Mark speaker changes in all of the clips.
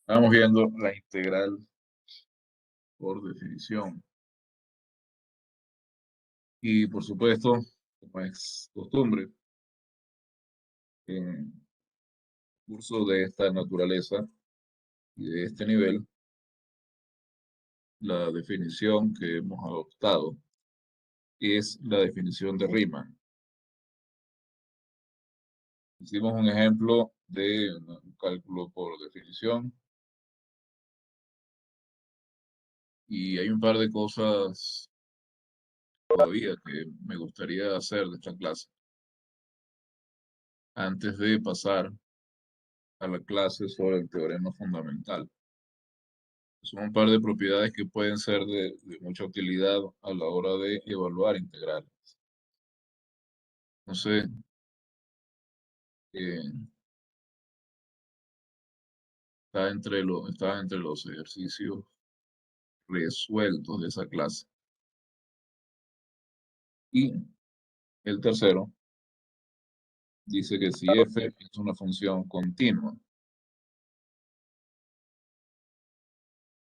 Speaker 1: Estamos viendo la integral por definición. Y por supuesto, como es costumbre, en cursos de esta naturaleza y de este nivel, la definición que hemos adoptado es la definición de Riemann. Hicimos un ejemplo de un cálculo por definición y hay un par de cosas todavía que me gustaría hacer de esta clase antes de pasar a la clase sobre el teorema fundamental. Son un par de propiedades que pueden ser de mucha utilidad a la hora de evaluar integrales. Entonces, está entre los ejercicios resueltos de esa clase. Y el tercero dice que si f es una función continua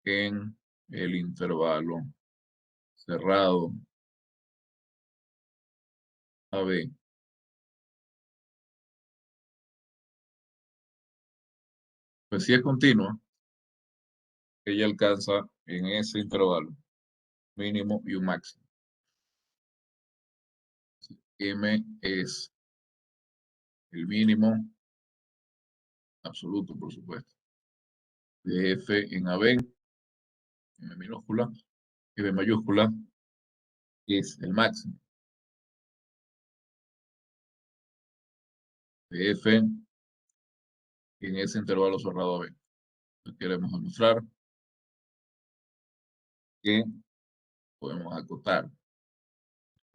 Speaker 1: en el intervalo cerrado AB, pues si es continua, ella alcanza en ese intervalo mínimo y un máximo. M es el mínimo absoluto, por supuesto, de f en AB, M minúscula, y B mayúscula es el máximo de f en ese intervalo cerrado AB. Queremos demostrar que podemos acotar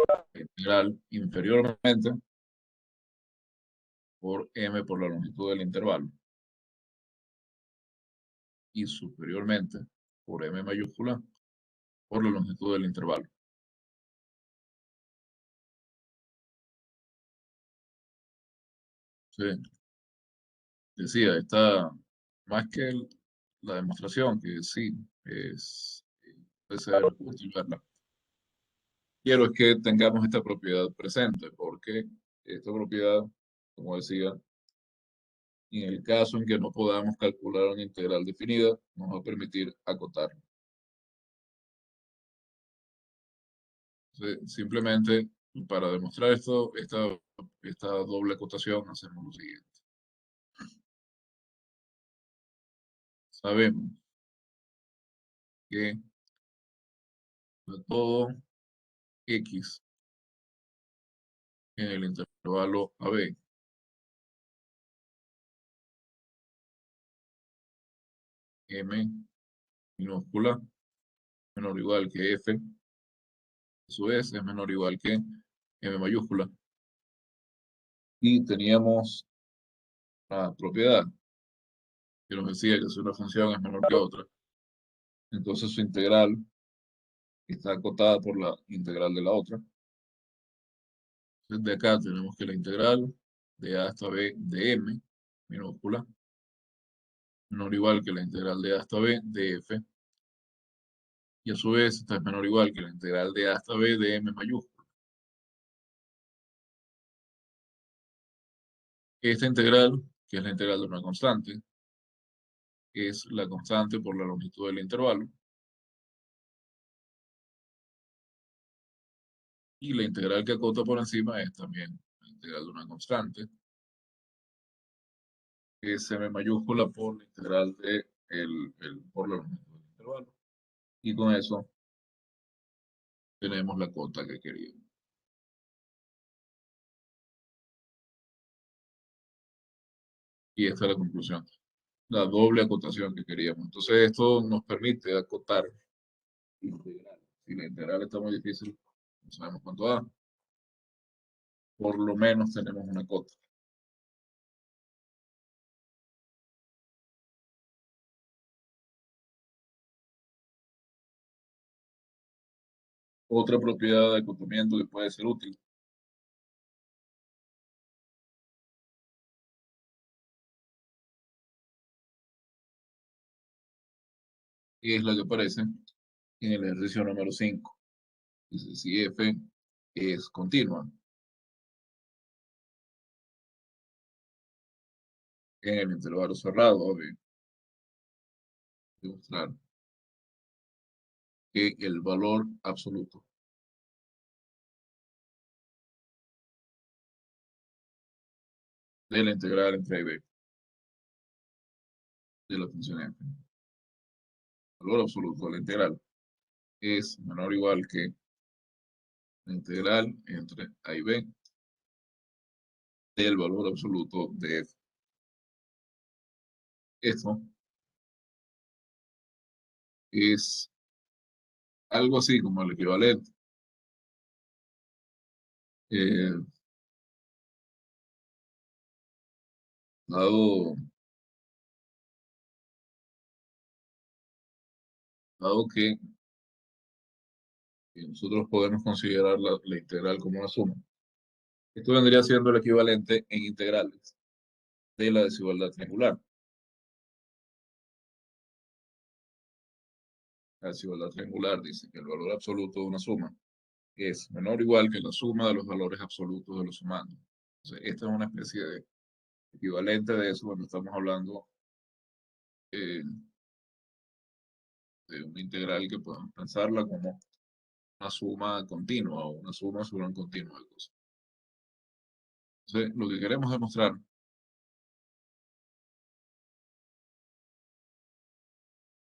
Speaker 1: la integral inferiormente por m por la longitud del intervalo y superiormente por m mayúscula por la longitud del intervalo. Sí, decía, está más que la demostración, que sí, puede ser útil verla. Quiero es que tengamos esta propiedad presente, porque esta propiedad, como decía, en el caso en que no podamos calcular una integral definida, nos va a permitir acotar. Simplemente para demostrar esta doble acotación, hacemos lo siguiente. Sabemos que todo x en el intervalo AB m minúscula menor o igual que f, a su vez es menor o igual que m mayúscula. Y teníamos la propiedad que nos decía que si una función es menor que otra, entonces su integral está acotada por la integral de la otra. Entonces de acá tenemos que la integral de a hasta b de m minúscula menor o igual que la integral de a hasta b de f, y a su vez esta es menor o igual que la integral de a hasta b de m mayúscula. Esta integral, que es la integral de una constante, es la constante por la longitud del intervalo, y la integral que acota por encima es también la integral de una constante, que es m mayúscula por la integral de por la longitud del intervalo. Y con eso tenemos la cota que queríamos. Y esta es la conclusión, la doble acotación que queríamos. Entonces esto nos permite acotar integral. Si la integral está muy difícil, no sabemos cuánto da, por lo menos tenemos una cota. Otra propiedad de acotamiento que puede ser útil es la que aparece en el ejercicio número 5. Dice, si f es continua en el intervalo cerrado, a demostrar que el valor absoluto de la integral entre a y b de la función f, el valor absoluto de la integral, es menor o igual que la integral entre a y b del valor absoluto de f. Esto es algo así como el equivalente. eh, dado, dado que nosotros podemos considerar la integral como una suma. Esto vendría siendo el equivalente en integrales de la desigualdad triangular. La desigualdad triangular dice que el valor absoluto de una suma es menor o igual que la suma de los valores absolutos de los sumandos. Entonces, esta es una especie de equivalente de eso cuando estamos hablando eh, de una integral que podemos pensarla como una suma continua o una suma sobre un continuo de cosas. Entonces, lo que queremos demostrar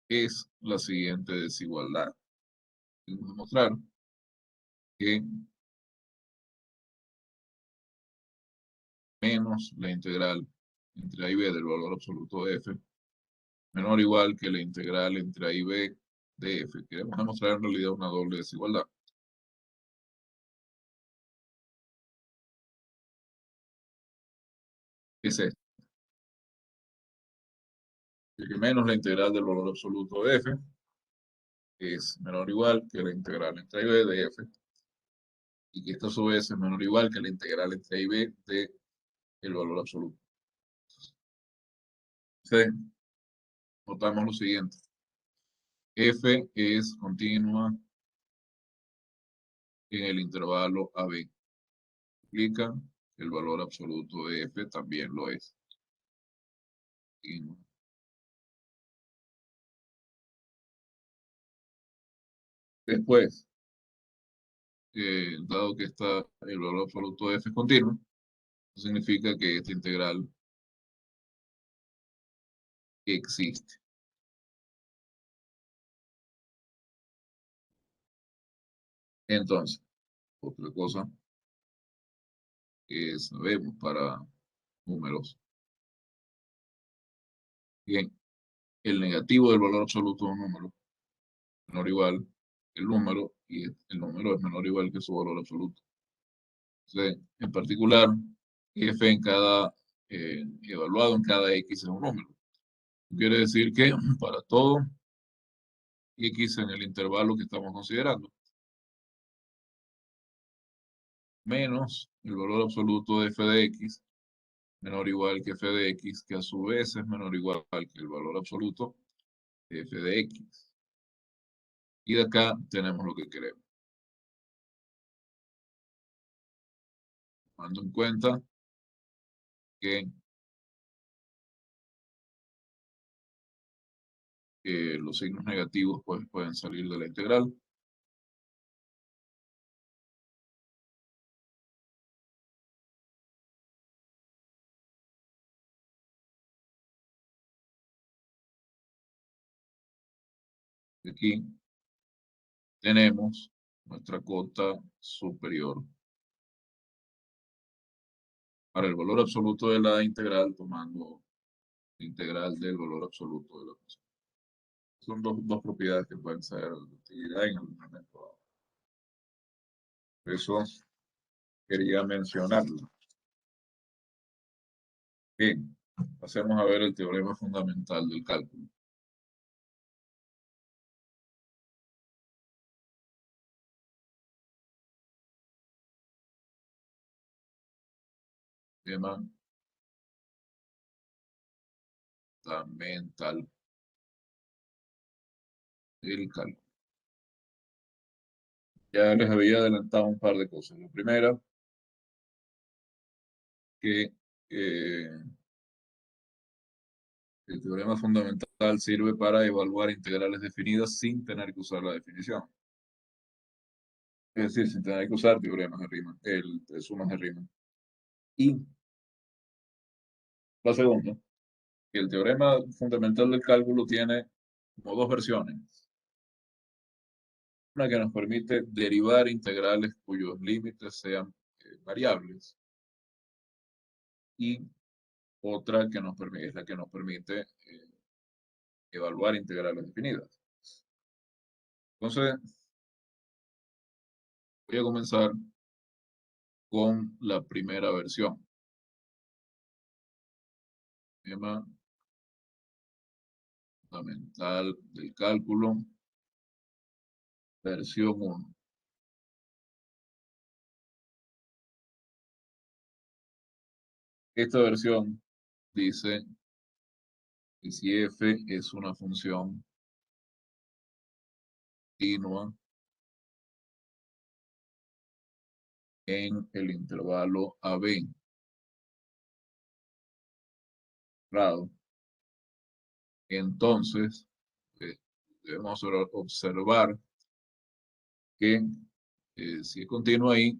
Speaker 1: es la siguiente desigualdad. Queremos demostrar que menos la integral entre a y b del valor absoluto de f menor o igual que la integral entre a y b de f. Queremos demostrar en realidad una doble desigualdad. Es esto, que menos la integral del valor absoluto de f es menor o igual que la integral entre a y b de f, y que esto a su vez es menor o igual que la integral entre a y b de el valor absoluto. Entonces, notamos lo siguiente. F es continua en el intervalo AB. Implica que el valor absoluto de F también lo es. Después, dado que el valor absoluto de f es continuo, significa que esta integral existe. Entonces, otra cosa que sabemos para números, bien, el negativo del valor absoluto de un número menor o igual que el número, y el número es menor o igual que su valor absoluto. Entonces, en particular, f en cada, evaluado en cada x es un número. Quiere decir que para todo x en el intervalo que estamos considerando, menos el valor absoluto de f de x, menor o igual que f de x, que a su vez es menor o igual que el valor absoluto de f de x. Y de acá tenemos lo que queremos. Tomando en cuenta que los signos negativos pues, pueden salir de la integral. Aquí tenemos nuestra cota superior. Para el valor absoluto de la integral, tomando la integral del valor absoluto de la función. Son dos propiedades que pueden ser de utilidad en algún momento dado. Por eso quería mencionarlo. Bien, pasemos a ver el teorema fundamental del cálculo. Tema fundamental. del cálculo. Ya les había adelantado un par de cosas. La primera, que el teorema fundamental sirve para evaluar integrales definidas sin tener que usar la definición. Es decir, sin tener que usar teoremas de Riemann, de sumas de Riemann. Y la segunda, que el teorema fundamental del cálculo tiene como dos versiones. Una que nos permite derivar integrales cuyos límites sean variables. Y otra que nos permite, es la que nos permite evaluar integrales definidas. Entonces, voy a comenzar con la primera versión. Tema fundamental del cálculo, versión 1. Esta versión dice que si f es una función continua en el intervalo AB, claro, entonces debemos observar que si es continua ahí,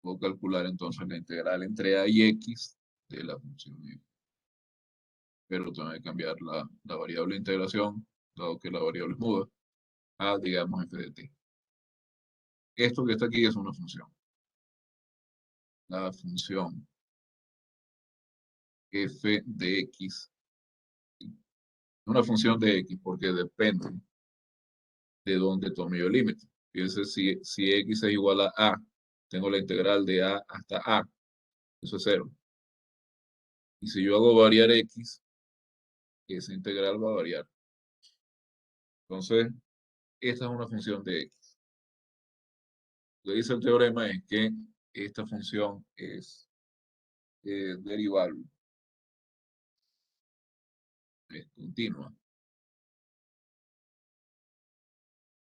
Speaker 1: puedo calcular entonces la integral entre a y x de la función f. Pero tengo que cambiar la variable de integración, dado que la variable es muda, a, digamos, f de t. Esto que está aquí es una función. La función f de x, una función de x, porque depende de dónde tome yo el límite. Fíjense, si x es igual a, tengo la integral de a hasta a, eso es 0. Y si yo hago variar x, esa integral va a variar. Entonces, esta es una función de x. Lo que dice el teorema es que esta función es derivable, es continua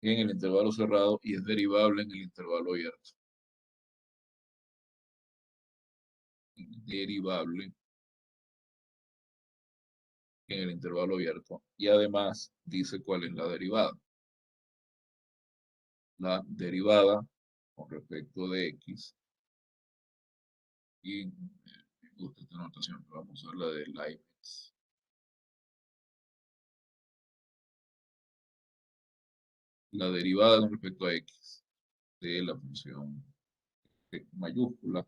Speaker 1: en el intervalo cerrado y es derivable en el intervalo abierto. Derivable en el intervalo abierto. Y además dice cuál es la derivada. La derivada con respecto de x. Y me gusta esta notación, vamos a usar la de Leibniz. La derivada con respecto a x de la función mayúscula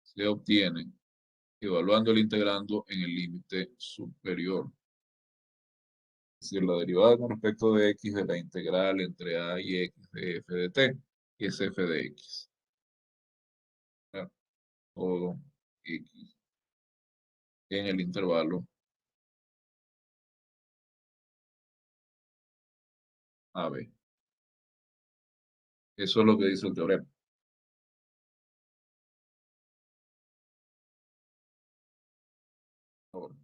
Speaker 1: se obtiene evaluando el integrando en el límite superior. Es decir, la derivada con respecto de x de la integral entre a y x de f de t, que es f de x. Todo x en el intervalo AB. Eso es lo que dice el teorema. Ahora,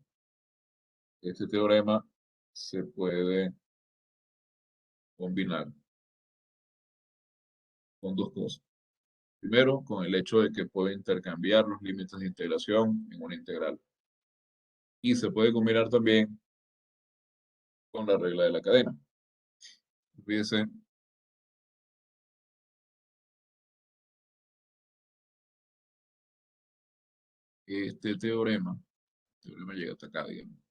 Speaker 1: este teorema se puede combinar con dos cosas. Primero, con el hecho de que puede intercambiar los límites de integración en una integral. Y se puede combinar también con la regla de la cadena. Fíjense, este teorema llega hasta acá, digamos.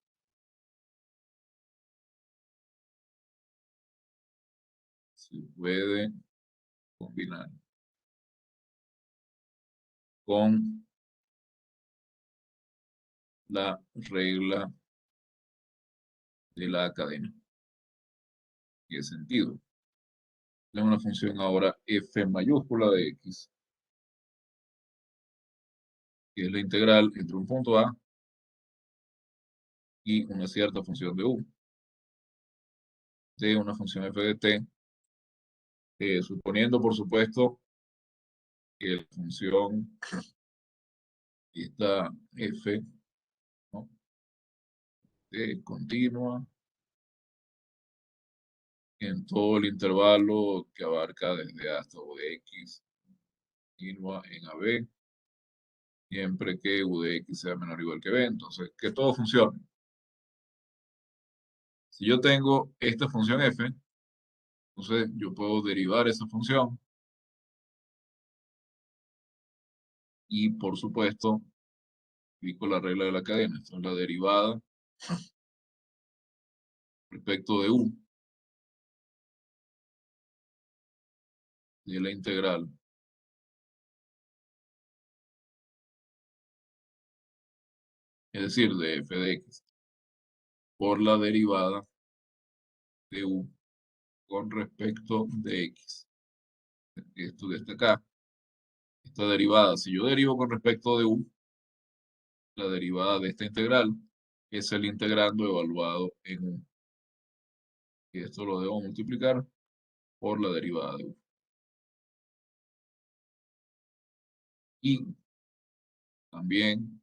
Speaker 1: Se puede combinar con la regla de la cadena. ¿Qué sentido? Es una función ahora f mayúscula de x, que es la integral entre un punto A y una cierta función de u, de una función f de t, suponiendo, por supuesto, que la función esta f, ¿no? Continua en todo el intervalo que abarca desde A hasta U de X, continua en AB, siempre que U de X sea menor o igual que B. Entonces, que todo funcione. Si yo tengo esta función f, entonces yo puedo derivar esa función y, por supuesto, aplico la regla de la cadena. Esta es la derivada respecto de U de la integral es decir, de f de x, por la derivada de u con respecto de x. Esto que está acá, esta derivada, si yo derivo con respecto de u, la derivada de esta integral es el integrando evaluado en u. Y esto lo debo multiplicar por la derivada de u. Y también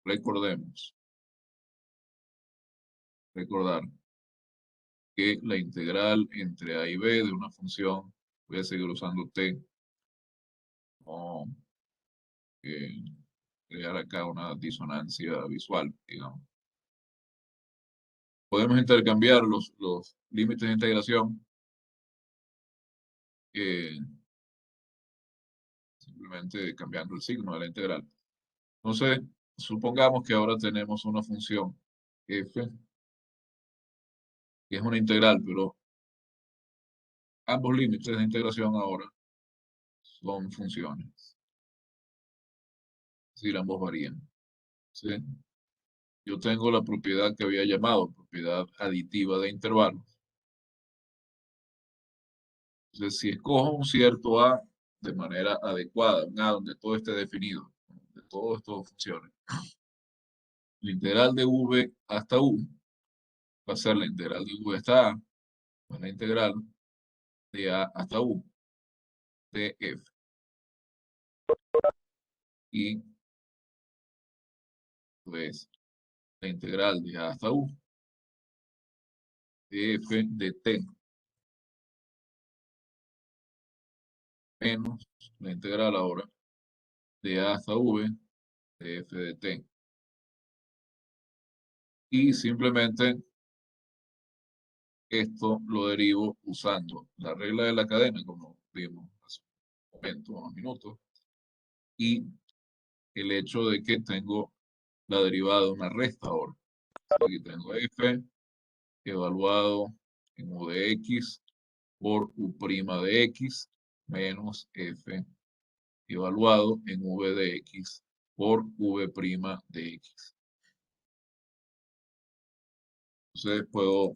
Speaker 1: recordemos, recordar que la integral entre a y b de una función, voy a seguir usando t, no crear acá una disonancia visual, digamos. Podemos intercambiar los límites de integración eh, simplemente cambiando el signo de la integral. Entonces, supongamos que ahora tenemos una función f, que es una integral, pero ambos límites de integración ahora son funciones, es decir, ambos varían. ¿Sí? Yo tengo la propiedad que había llamado propiedad aditiva de intervalos. Entonces, si escojo un cierto a de manera adecuada, un a donde todo esté definido, donde todo esto funcione, la integral de v hasta u va a ser la integral de v hasta a, pues la integral de a hasta u de f. Y pues la integral de a hasta u de f de t menos la integral ahora de a hasta v de f de t. Y simplemente esto lo derivo usando la regla de la cadena, como vimos hace un momento, unos minutos, y el hecho de que tengo la derivada de una resta ahora. Aquí tengo f evaluado en u de x por u' de x menos f evaluado en v de x por v' de x. Entonces puedo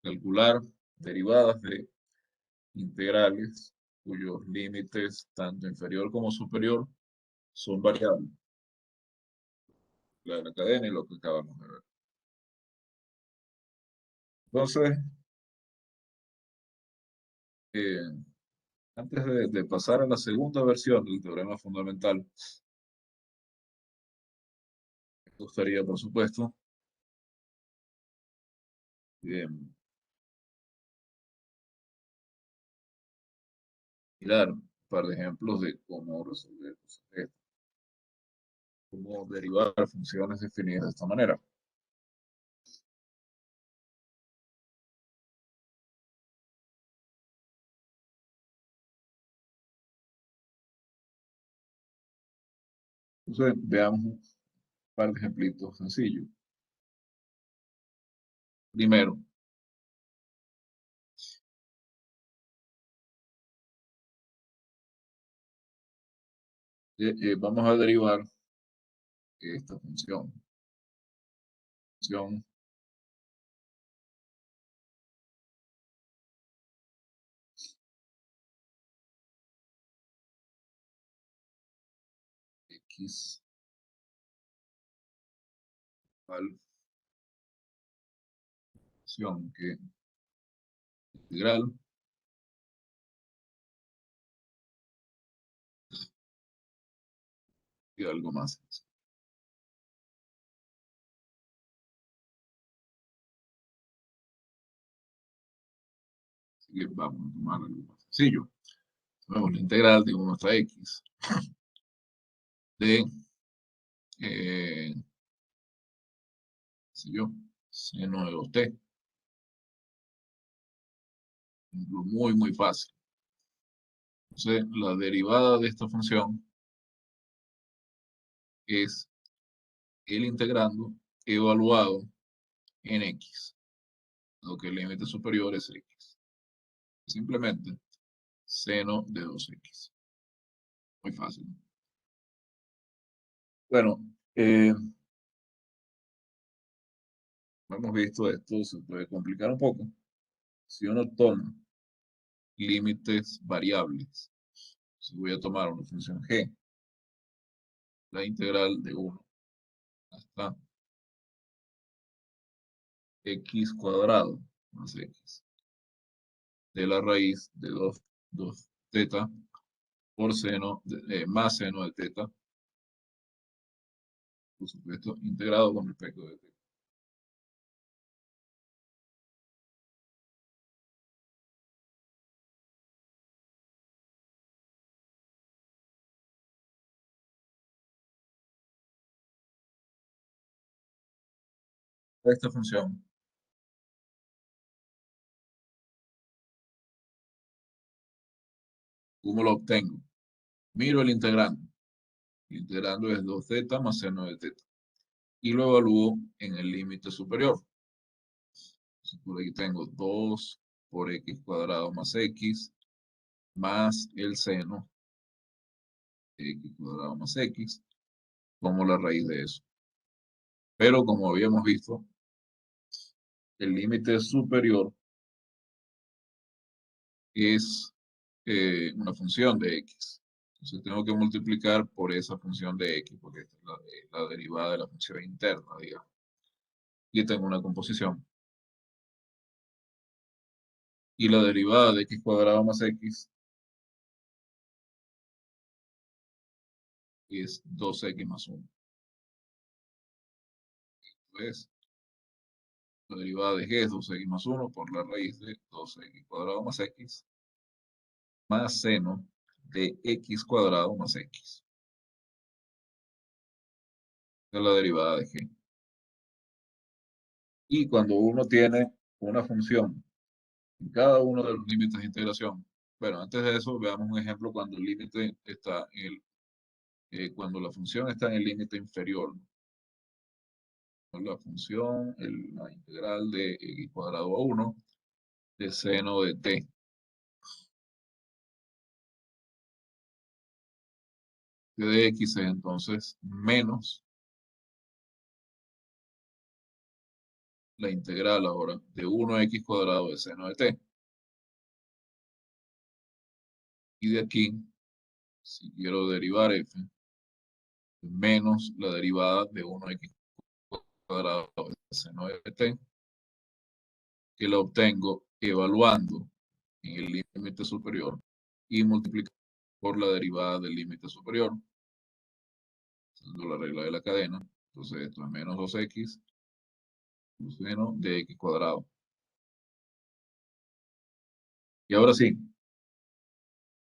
Speaker 1: calcular derivadas de integrales cuyos límites, tanto inferior como superior, son variables. La de la cadena y lo que acabamos de ver. Entonces, eh, antes de pasar a la segunda versión del teorema fundamental, me gustaría, por supuesto, eh, mirar un par de ejemplos de cómo resolver esto, cómo derivar funciones definidas de esta manera. Entonces, veamos un par de ejemplitos sencillos. Primero, vamos a derivar esta función x igual función que integral y algo más. Así que vamos a tomar algo más sencillo. Tomemos la integral de 1 hasta x de, qué sé yo, seno de 2t. Muy, muy fácil. Entonces, la derivada de esta función es el integrando evaluado en x, lo que el límite superior es x. Simplemente seno de 2x. Muy fácil. Bueno, hemos visto esto, se puede complicar un poco. Si uno toma límites variables, si voy a tomar una función g, la integral de 1 hasta x cuadrado más x de la raíz de 2 teta por seno, más seno de teta, por supuesto, integrado con respecto de teta. Esta función, ¿cómo lo obtengo? Miro el integrando. El integrando es 2 teta más seno de teta. Y lo evalúo en el límite superior. Entonces, por aquí tengo 2 por x cuadrado más x más el seno de x cuadrado más x como la raíz de eso. Pero como habíamos visto, el límite superior es una función de x. Entonces tengo que multiplicar por esa función de x, porque esta es la derivada de la función interna, digamos. Y tengo una composición. Y la derivada de x cuadrado más x es 2x más 1. Entonces, la derivada de g es 2x más 1 por la raíz de 2x cuadrado más x más seno de x cuadrado más x. Esa es la derivada de g. Y cuando uno tiene una función en cada uno de los límites de integración, bueno, antes de eso veamos un ejemplo cuando el límite está en cuando la función está en el límite inferior. La función, la integral de x cuadrado a 1 de seno de t. T de x es entonces menos la integral ahora de 1x cuadrado de seno de t. Y de aquí, si quiero derivar f, menos la derivada de 1x cuadrado de seno de t, que la obtengo evaluando en el límite superior y multiplicando por la derivada del límite superior, usando la regla de la cadena. Entonces esto es menos 2x seno de x cuadrado. Y ahora sí,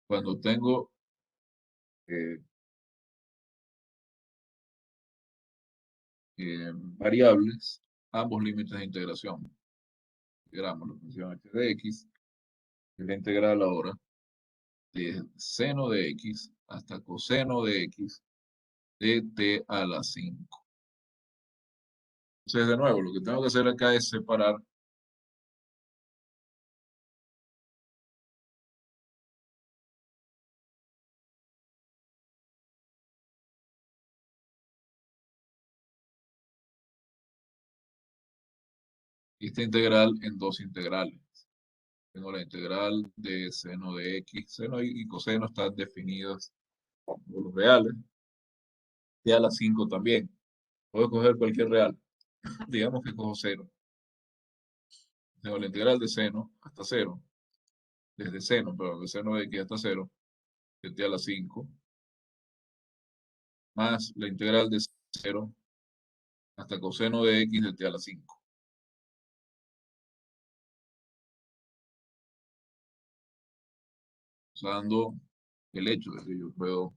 Speaker 1: cuando tengo variables, ambos límites de integración, integramos la función h de x, que es la integral ahora de seno de x hasta coseno de x de t a la 5. Entonces, de nuevo, lo que tengo que hacer acá es separar esta integral en dos integrales. Tengo la integral de seno de x, seno y coseno están definidas por los reales, t a la 5 también. Puedo coger cualquier real, digamos que cojo 0. Tengo la integral de seno hasta 0, desde seno, pero de seno de x hasta 0, de t a la 5, más la integral de 0 hasta coseno de x de t a la 5. Usando el hecho de que yo puedo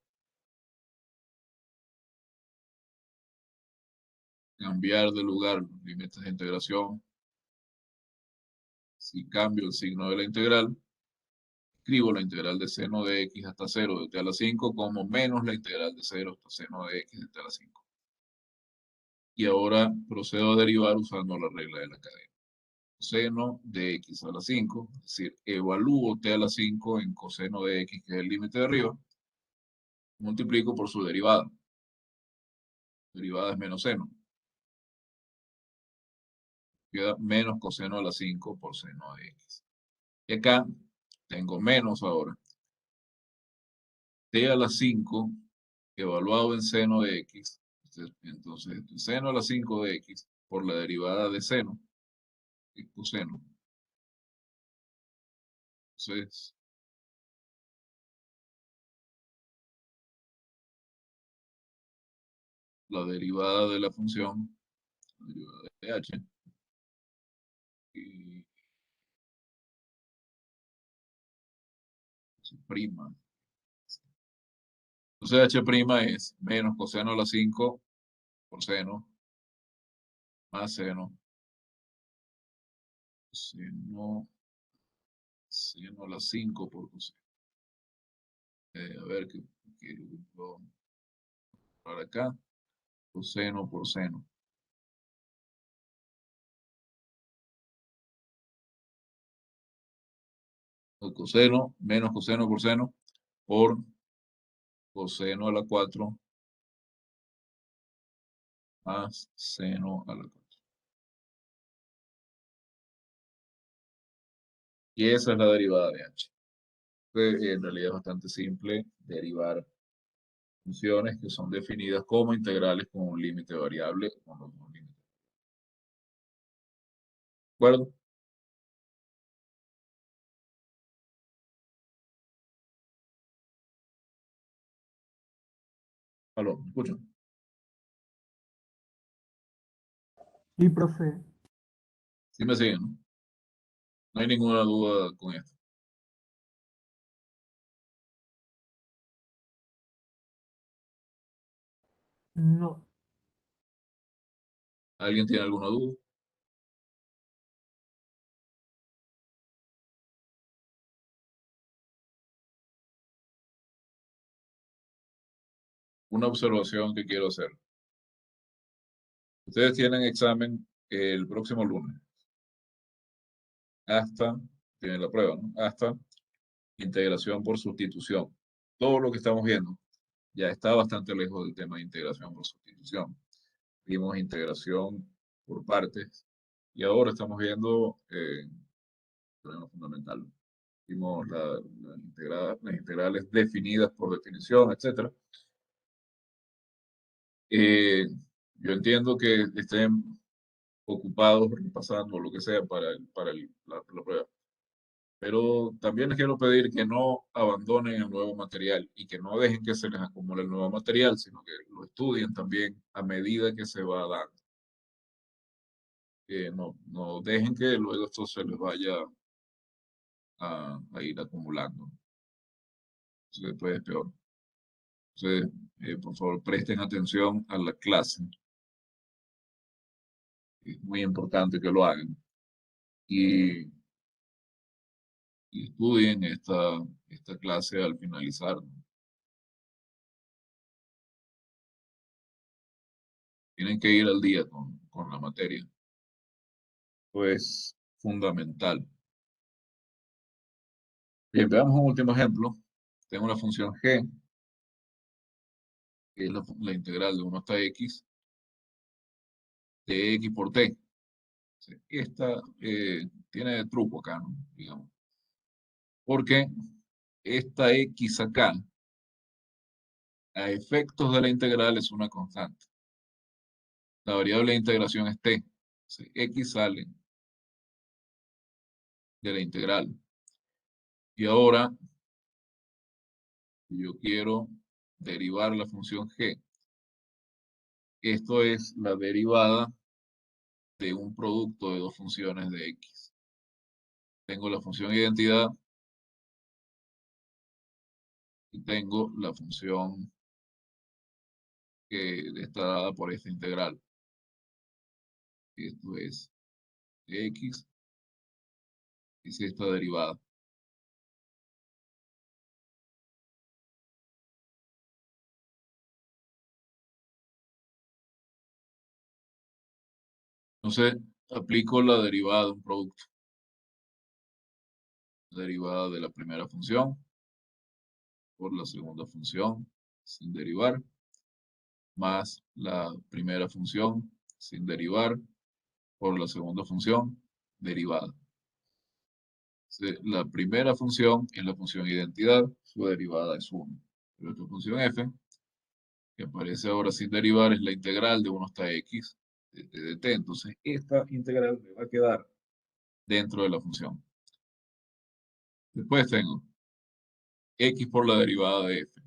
Speaker 1: cambiar de lugar los límites de integración. Si cambio el signo de la integral, escribo la integral de seno de x hasta 0 de t a la 5 como menos la integral de 0 hasta seno de x de t a la 5. Y ahora procedo a derivar usando la regla de la cadena. Seno de x a la 5, es decir, evalúo t a la 5 en coseno de x, que es el límite de arriba, multiplico por su derivada. Derivada es menos seno. Queda menos coseno a la 5 por seno de x. Y acá tengo menos ahora. T a la 5 evaluado en seno de x. Entonces, seno a la 5 de x por la derivada de seno, que es coseno. Entonces, la derivada de la función, la derivada de h, y prima. Entonces, h' es menos coseno a la 5 por seno, más seno, seno, seno a la 5 por coseno. A ver qué puedo para acá. Coseno por seno. El coseno menos coseno por seno por coseno a la 4 más seno a la 4. Y esa es la derivada de h. En realidad es bastante simple derivar funciones que son definidas como integrales con un límite variable o con los dos límites. ¿De acuerdo? ¿Aló? ¿Me escuchan?
Speaker 2: Sí, profe.
Speaker 1: Sí me siguen, ¿no? No hay ninguna duda con esto.
Speaker 2: No.
Speaker 1: ¿Alguien tiene alguna duda? Una observación que quiero hacer. Ustedes tienen examen el próximo lunes. Hasta, tienen la prueba, ¿no? Hasta integración por sustitución. Todo lo que estamos viendo ya está bastante lejos del tema de integración por sustitución. Vimos integración por partes y ahora estamos viendo problema fundamental. Vimos las integrales definidas por definición, etcétera. Eh, yo entiendo que estén ocupados repasando lo que sea para la prueba. Pero también les quiero pedir que no abandonen el nuevo material y que no dejen que se les acumule el nuevo material, sino que lo estudien también a medida que se va dando. Que no dejen que luego esto se les vaya a ir acumulando. Entonces, después es peor. Entonces, por favor, presten atención a la clase. Es muy importante que lo hagan. Y, y estudien esta clase al finalizar, ¿no? Tienen que ir al día con la materia. Pues fundamental. Bien, veamos un último ejemplo. Tengo una función g, que es la integral de 1 hasta x, de x por t. Sí, esta tiene truco acá, ¿no? Digamos. Porque esta x acá, a efectos de la integral, es una constante. La variable de integración es t. Sí, x sale de la integral. Y ahora yo quiero derivar la función g. Esto es la derivada de un producto de dos funciones de x. Tengo la función identidad y tengo la función que está dada por esta integral. Esto es de x y es esta derivada. Entonces, aplico la derivada de un producto. Derivada de la primera función por la segunda función sin derivar, más la primera función sin derivar por la segunda función derivada. La primera función es la función identidad, su derivada es 1. Pero esta función f, que aparece ahora sin derivar, es la integral de 1 hasta x de t. Entonces, esta integral me va a quedar dentro de la función. Después tengo x por la derivada de f.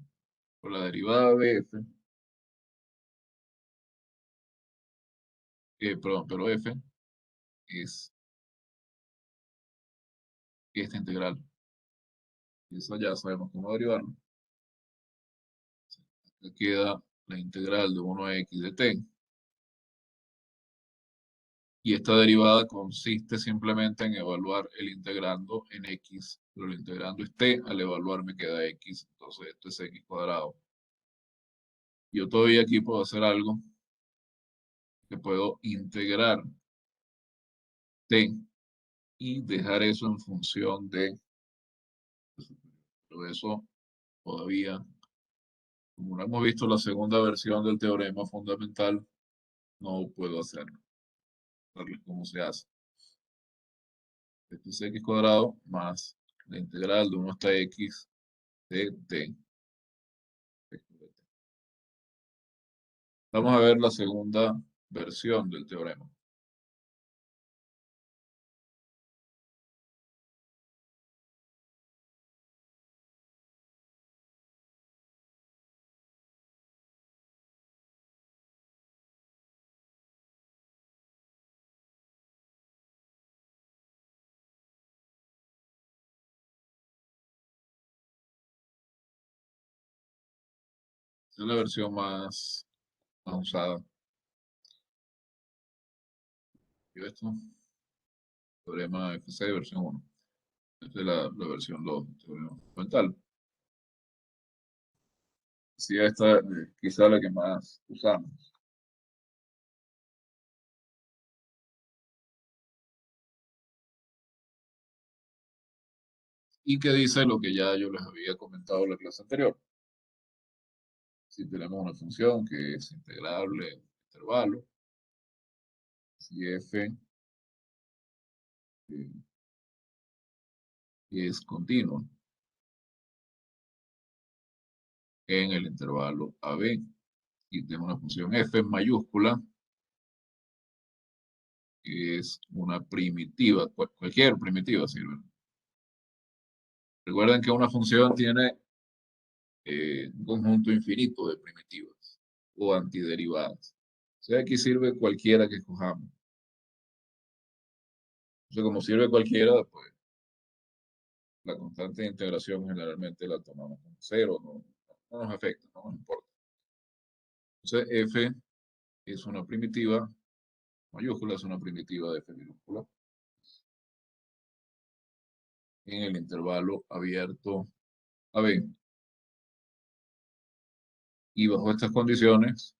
Speaker 1: Por la derivada de f, perdón, pero f es esta integral. Y eso ya sabemos cómo derivarlo. Aquí queda la integral de 1 a x de t. Y esta derivada consiste simplemente en evaluar el integrando en x, pero el integrando es t, al evaluar me queda x, entonces esto es x cuadrado. Yo todavía aquí puedo hacer algo, que puedo integrar t y dejar eso en función de, pero eso todavía, como no hemos visto la segunda versión del teorema fundamental, no puedo hacerlo. Verles cómo se hace. Esto es x cuadrado más la integral de 1 hasta x de t. Vamos a ver la segunda versión del teorema. Esta es la versión más usada. ¿Y esto? Teorema FC versión 1. Esta es la versión 2 del teorema fundamental. Sí, esta quizá la que más usamos. Y que dice lo que ya yo les había comentado en la clase anterior. Si tenemos una función que es integrable en intervalo, si f es continua en el intervalo AB, y tenemos una función f en mayúscula, que es una primitiva, cualquier primitiva sirve. Recuerden que una función tiene un conjunto infinito de primitivas o antiderivadas. O sea, aquí sirve cualquiera que escojamos. Entonces, como sirve cualquiera, pues la constante de integración generalmente la tomamos como cero, no nos afecta, no nos importa. Entonces, f es una primitiva mayúscula, es una primitiva de f minúscula en el intervalo abierto AB. Y bajo estas condiciones,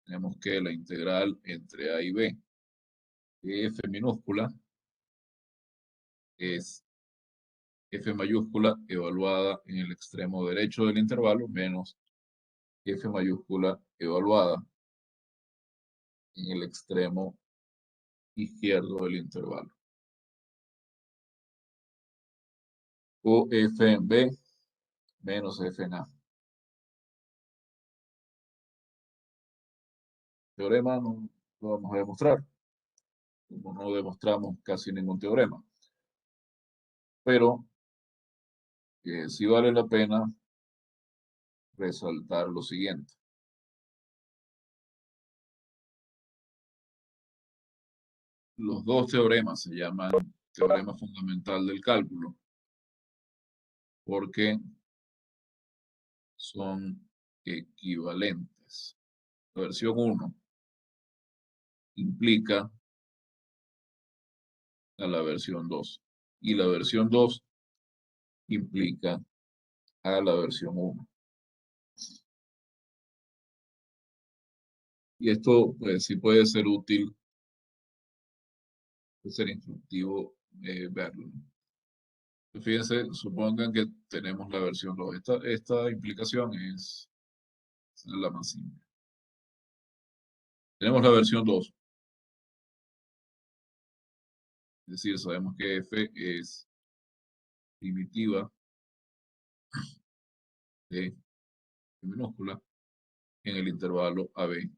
Speaker 1: tenemos que la integral entre A y B de f minúscula es f mayúscula evaluada en el extremo derecho del intervalo menos f mayúscula evaluada en el extremo izquierdo del intervalo. O f en B menos f en A. Teorema no lo vamos a demostrar, como no demostramos casi ningún teorema. Pero sí vale la pena resaltar lo siguiente. Los dos teoremas se llaman teorema fundamental del cálculo porque son equivalentes. La versión 1 implica a la versión 2 y la versión 2 implica a la versión 1. Y esto pues sí puede ser útil, puede ser instructivo verlo, ¿no? Fíjense, supongan que tenemos la versión 2. Esta implicación es la más simple. Tenemos la versión 2. Es decir, sabemos que f es primitiva de f minúscula en el intervalo AB.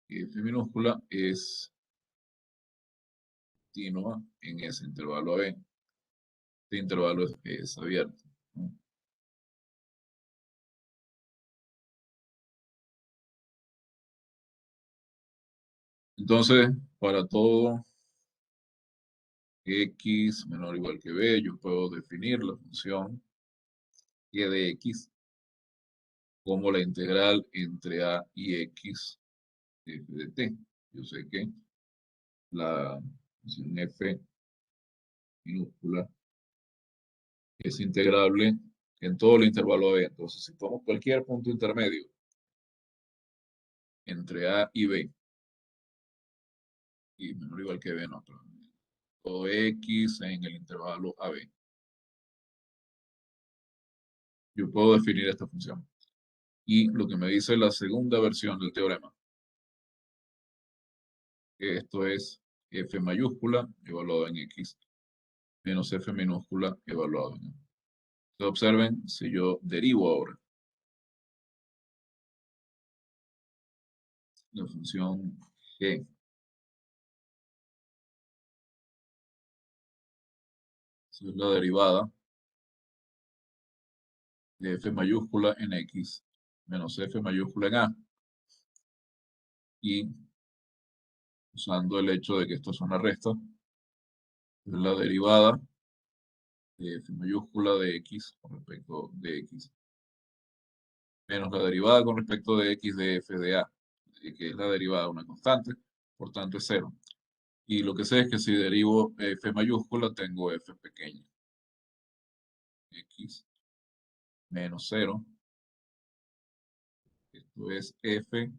Speaker 1: Y f minúscula es continua en ese intervalo AB. Este intervalo es abierto, ¿no? Entonces, para todo x menor o igual que b, yo puedo definir la función y de x como la integral entre a y x de f de t. Yo sé que la función f minúscula es integrable en todo el intervalo b. Entonces, si tomo cualquier punto intermedio entre a y b, y menor o igual que b, no, pero todo x en el intervalo ab, yo puedo definir esta función. Y lo que me dice la segunda versión del teorema, que esto es f mayúscula evaluado en x menos f minúscula evaluado en y. Entonces observen, si yo derivo ahora la función g, esa es la derivada de f mayúscula en x menos f mayúscula en a, y usando el hecho de que esto es una resta, es la derivada de f mayúscula de x con respecto de x menos la derivada con respecto de x de f de a, que es la derivada de una constante, por tanto es cero. Y lo que sé es que si derivo f mayúscula, tengo f pequeña, x menos cero, esto es f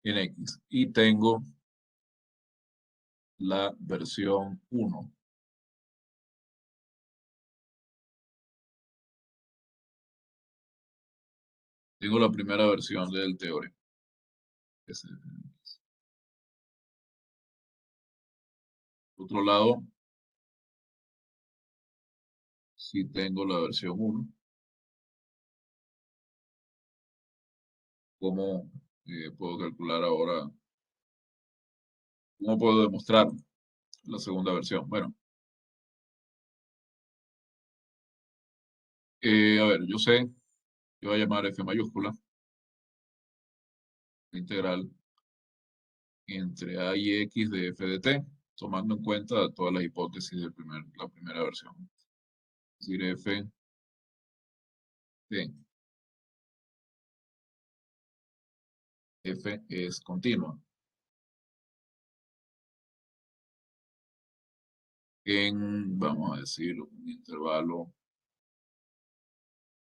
Speaker 1: en x. Y tengo la versión 1. Tengo la primera versión del teorema. Por otro lado, si tengo la versión 1, ¿cómo puedo calcular ahora? ¿Cómo puedo demostrar la segunda versión? Bueno, a ver, yo sé que voy a llamar f mayúscula, integral entre a y x de f de t, tomando en cuenta todas las hipótesis de la primera versión. Es decir, f de f es continua en, vamos a decir, un intervalo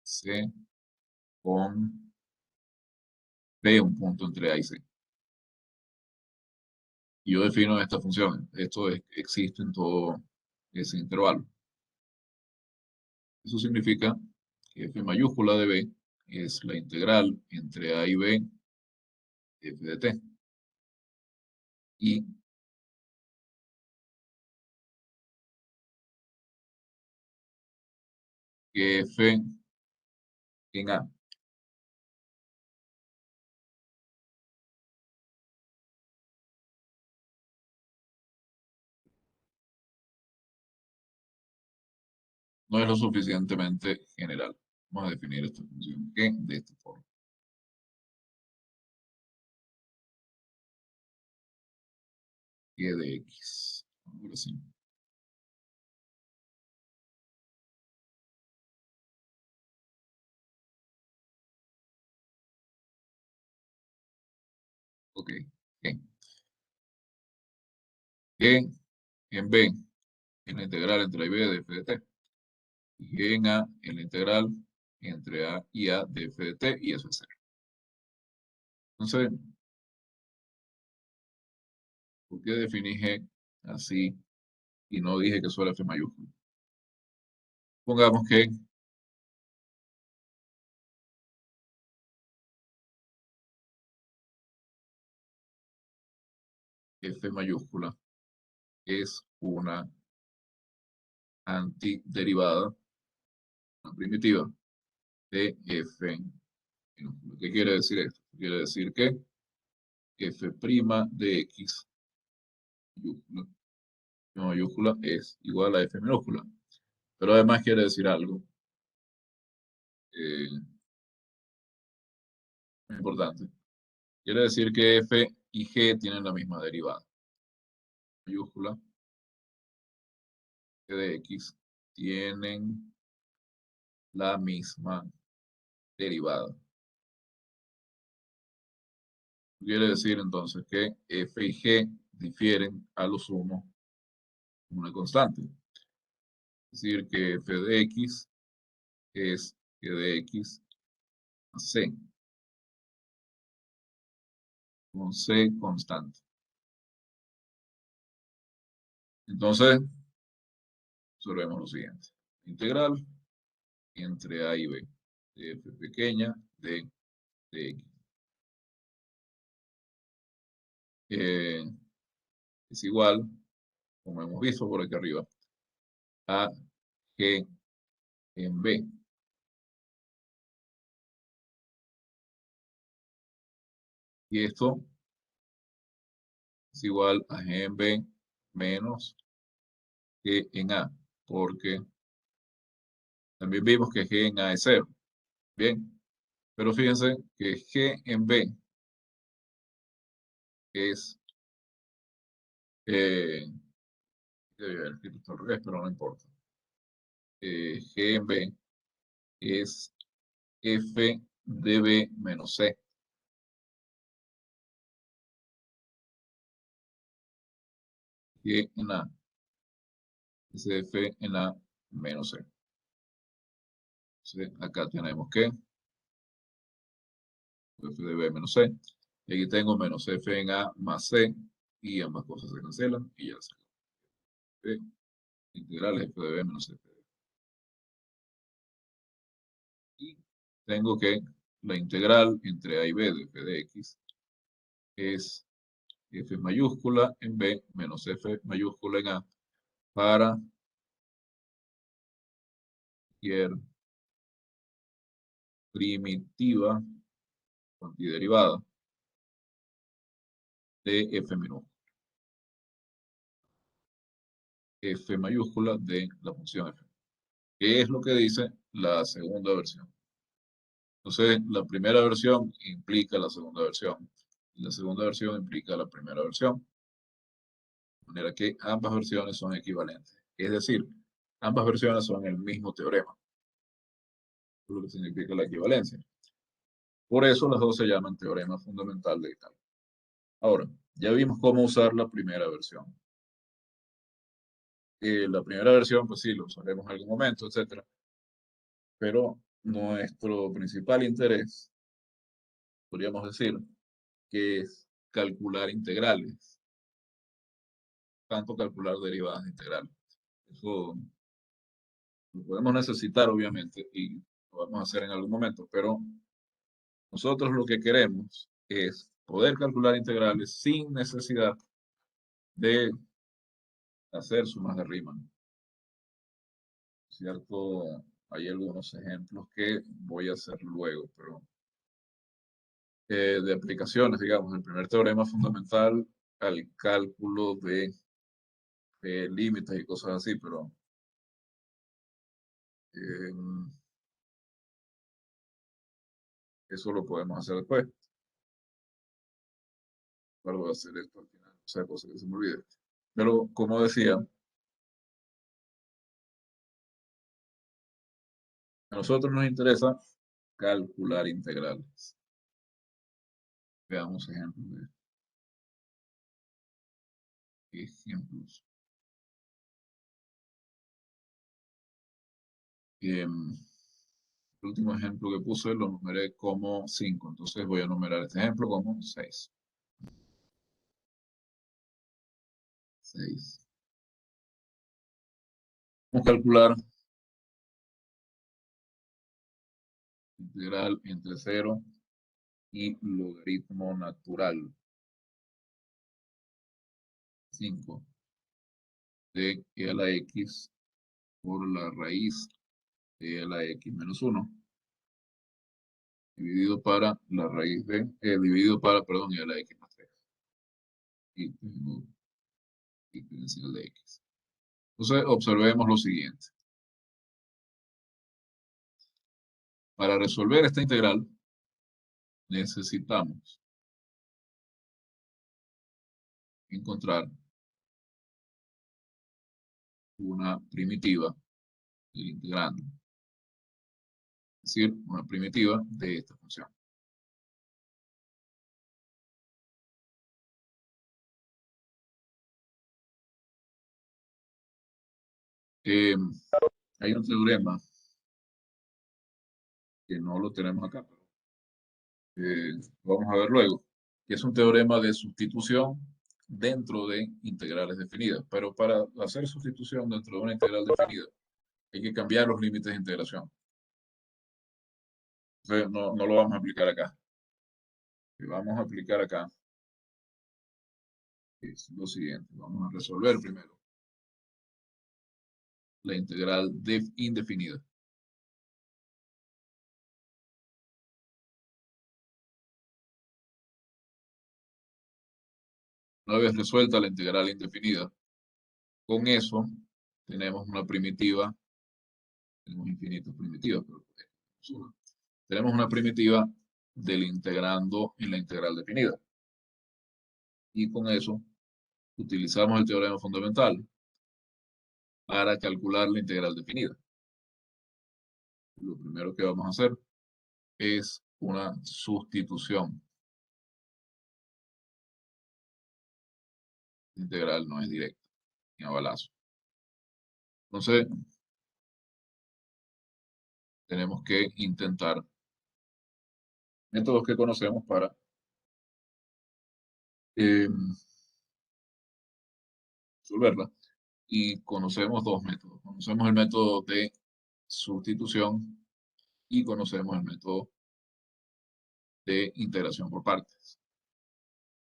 Speaker 1: c con p, un punto entre a y c. Y yo defino esta función. Esto existe en todo ese intervalo. Eso significa que f mayúscula de b es la integral entre a y b de f de t. Y que f en a no es lo suficientemente general. Vamos a definir esta función que de esta forma. G de X. Ahora sí. Ok. G. G en B en la integral entre A y B de f de t. Y G en A en la integral entre A y A de f de t y eso es cero. Entonces, ¿por qué definí G así y no dije que eso era F mayúscula? Pongamos que F mayúscula es una antiderivada, una primitiva de F minúscula. ¿Qué quiere decir esto? Quiere decir que F' de X mayúscula, F mayúscula es igual a F minúscula. Pero además quiere decir algo muy importante. Quiere decir que F y G tienen la misma derivada. Mayúscula G de X tienen la misma derivada. Quiere decir entonces que F y G difieren a lo sumo una constante. Es decir, que F de X es G de X más C, con C constante. Entonces, observemos lo siguiente. Integral entre A y B de F pequeña de X. Es igual, como hemos visto por aquí arriba, a G en B. Y esto es igual a G en B menos G en A, porque también vimos que G en A es 0. Bien, pero fíjense que G en B es, debe haber escrito esto al revés, pero no importa. G en B es F de B menos C. G en A es F en A menos C. Entonces, acá tenemos que F de B menos C. Y aquí tengo menos F en A más C. Y ambas cosas se cancelan. Y ya se acabó. Integral F de B menos F de B. Y tengo que la integral entre A y B de F de X es F mayúscula en B menos F mayúscula en A para cualquier primitiva antiderivada de F minúscula. F mayúscula de la función F. ¿Qué es lo que dice la segunda versión? Entonces, la primera versión implica la segunda versión. Y la segunda versión implica la primera versión. De manera que ambas versiones son equivalentes. Es decir, ambas versiones son el mismo teorema. Lo que significa la equivalencia. Por eso las dos se llaman teorema fundamental de Italia. Ahora, ya vimos cómo usar la primera versión. La primera versión, pues sí, lo usaremos en algún momento, etcétera. Pero nuestro principal interés, podríamos decir, que es calcular integrales, tanto calcular derivadas integrales. Eso lo podemos necesitar, obviamente, y lo vamos a hacer en algún momento, pero nosotros lo que queremos es poder calcular integrales sin necesidad de hacer sumas de Riemann. ¿Cierto? Hay algunos ejemplos que voy a hacer luego, pero de aplicaciones, digamos, el primer teorema fundamental al cálculo de límites y cosas así, pero eh, eso lo podemos hacer después. Pero voy a hacer esto al final. sea, cosa que se me olvide. Pero como decía, a nosotros nos interesa calcular integrales. Veamos ejemplos. El último ejemplo que puse lo numeré como 5, entonces voy a numerar este ejemplo como 6. 6. Vamos a calcular integral entre 0 y logaritmo natural 5 de e a la x por la raíz de e a la x menos 1 dividido para la raíz de, dividido para, perdón, e a la x más 3. Y tengo diferencial de x. Entonces, observemos lo siguiente. Para resolver esta integral, necesitamos encontrar una primitiva del integrando, es decir, una primitiva de esta función. Eh, Hay un teorema que no lo tenemos acá, pero vamos a ver luego, que es un teorema de sustitución dentro de integrales definidas. Pero para hacer sustitución dentro de una integral definida, hay que cambiar los límites de integración. Entonces, no lo vamos a aplicar acá. Lo que vamos a aplicar acá es lo siguiente. Vamos a resolver primero la integral indefinida. Una vez resuelta la integral indefinida, con eso tenemos una primitiva, tenemos infinitas primitivas, pero tenemos una primitiva del integrando en la integral definida. Y con eso utilizamos el teorema fundamental para calcular la integral definida. Lo primero que vamos a hacer es una sustitución. La integral no es directa, ni a balazo. Entonces, tenemos que intentar métodos que conocemos para resolverla. Y conocemos dos métodos. Conocemos el método de sustitución y conocemos el método de integración por partes.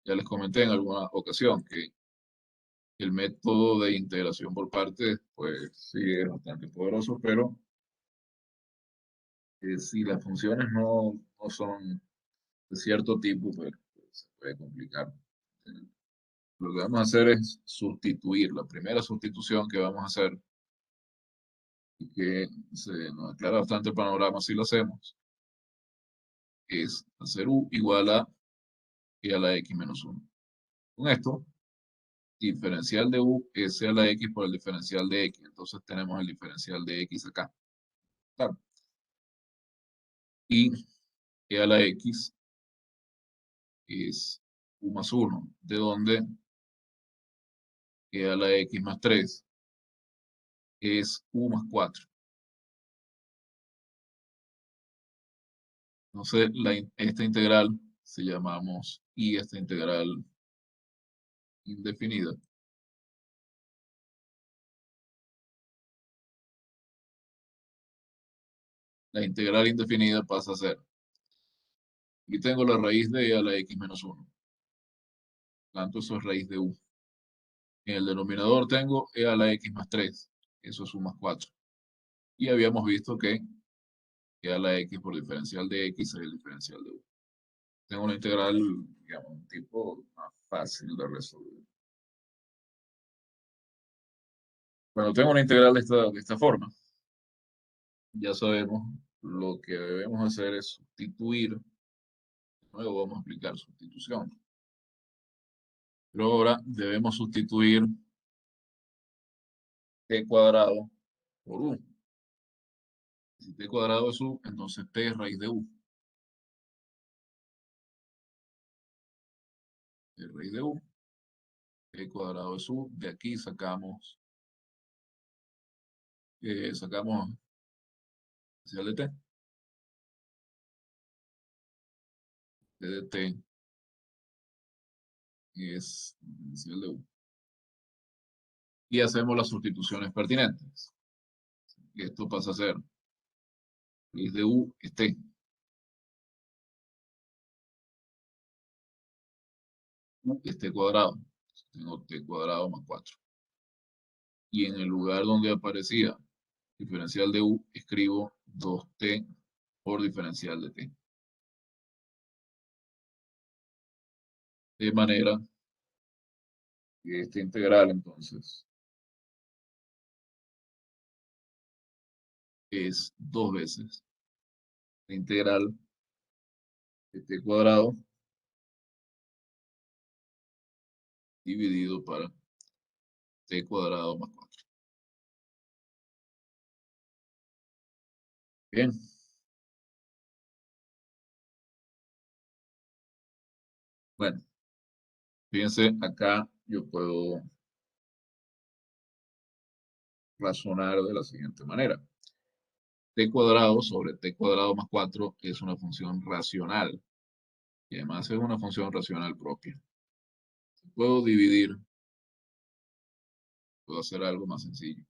Speaker 1: Ya les comenté en alguna ocasión que el método de integración por partes, pues sí es bastante poderoso, pero si las funciones no son de cierto tipo, pues se puede complicar. Lo que vamos a hacer es sustituir. La primera sustitución que vamos a hacer, y que se nos aclara bastante el panorama si lo hacemos, es hacer u igual a e a la x menos 1. Con esto, diferencial de u es e a la x por el diferencial de x. Entonces tenemos el diferencial de x acá. Claro. Y e a la x es u más 1, de donde e a la x más 3 es u más 4. Entonces, esta integral se llamamos y esta integral indefinida. La integral indefinida pasa a ser, aquí tengo la raíz de e a la x menos 1. Tanto eso es raíz de u. En el denominador tengo e a la x más 3. Eso es u más 4. Y habíamos visto que e a la x por diferencial de x es el diferencial de u. Tengo una integral, digamos, un tipo más fácil de resolver. Cuando tengo una integral de esta forma, ya sabemos lo que debemos hacer es sustituir. Luego vamos a aplicar sustitución. Pero ahora debemos sustituir t cuadrado por u. Si t cuadrado es u, entonces t es raíz de u. T es raíz de u. T cuadrado es u. De aquí sacamos diferencial de t. T de t es diferencial de u. Y hacemos las sustituciones pertinentes. Y esto pasa a ser raíz de u es t. U es t cuadrado. Tengo t cuadrado más 4. Y en el lugar donde aparecía diferencial de u, escribo 2t por diferencial de t. De manera que esta integral entonces es 2 veces la integral de t cuadrado dividido para t cuadrado más 4. Bien. Bueno, fíjense, acá yo puedo razonar de la siguiente manera. T cuadrado sobre t cuadrado más 4 es una función racional. Y además es una función racional propia. Puedo dividir, puedo hacer algo más sencillo.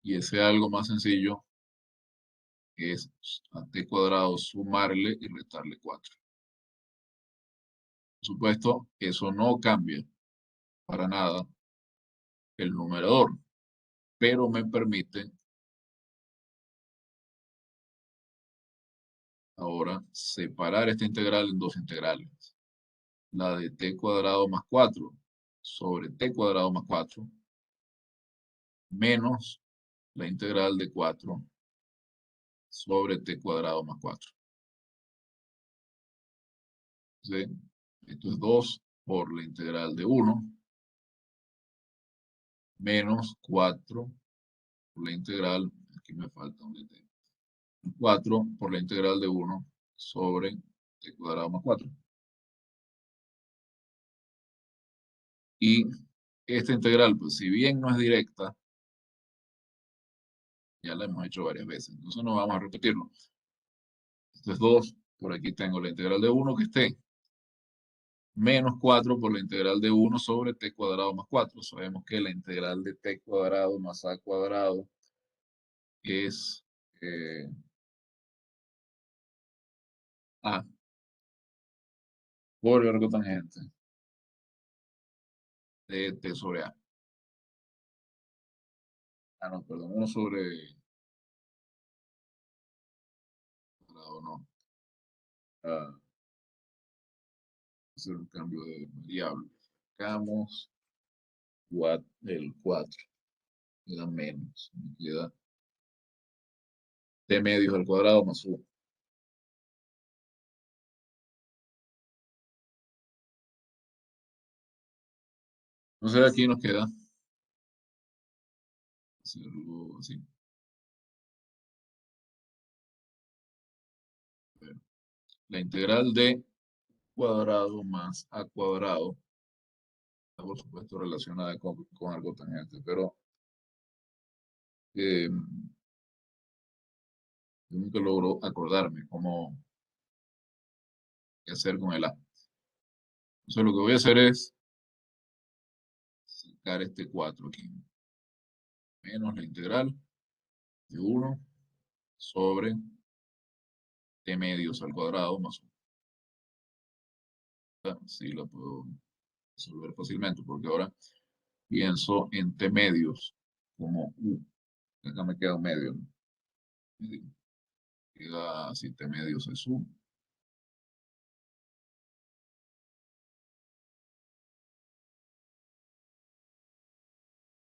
Speaker 1: Y ese algo más sencillo es a t cuadrado sumarle y restarle 4. Por supuesto, eso no cambia para nada el numerador, pero me permite ahora separar esta integral en dos integrales. La de t cuadrado más 4 sobre t cuadrado más 4 menos la integral de 4 sobre t cuadrado más 4. ¿Sí? Esto es 2 por la integral de 1 menos 4 por la integral, aquí me falta un t, 4 por la integral de 1 sobre t cuadrado más 4. Y esta integral, pues si bien no es directa, ya la hemos hecho varias veces, entonces no vamos a repetirlo. Esto es 2, por aquí tengo la integral de 1 que es t, menos 4 por la integral de 1 sobre t cuadrado más 4. Sabemos que la integral de t cuadrado más a cuadrado es a por el arco tangente de t sobre a. Ah, no, perdón, 1 sobre cuadrado, no. Hacer un cambio de variable. Sacamos el 4, queda menos, me queda t medios al cuadrado más 1. Entonces aquí nos queda hacerlo así. La integral de cuadrado más a cuadrado está por supuesto relacionada con algo tangente, pero yo nunca logro acordarme cómo hacer con el a. Entonces lo que voy a hacer es sacar este 4 aquí, menos la integral de 1 sobre t medios al cuadrado más 1. Sí, la puedo resolver fácilmente, porque ahora pienso en t medios como u. Acá me queda un medio, ¿no? Queda así, t medios es u.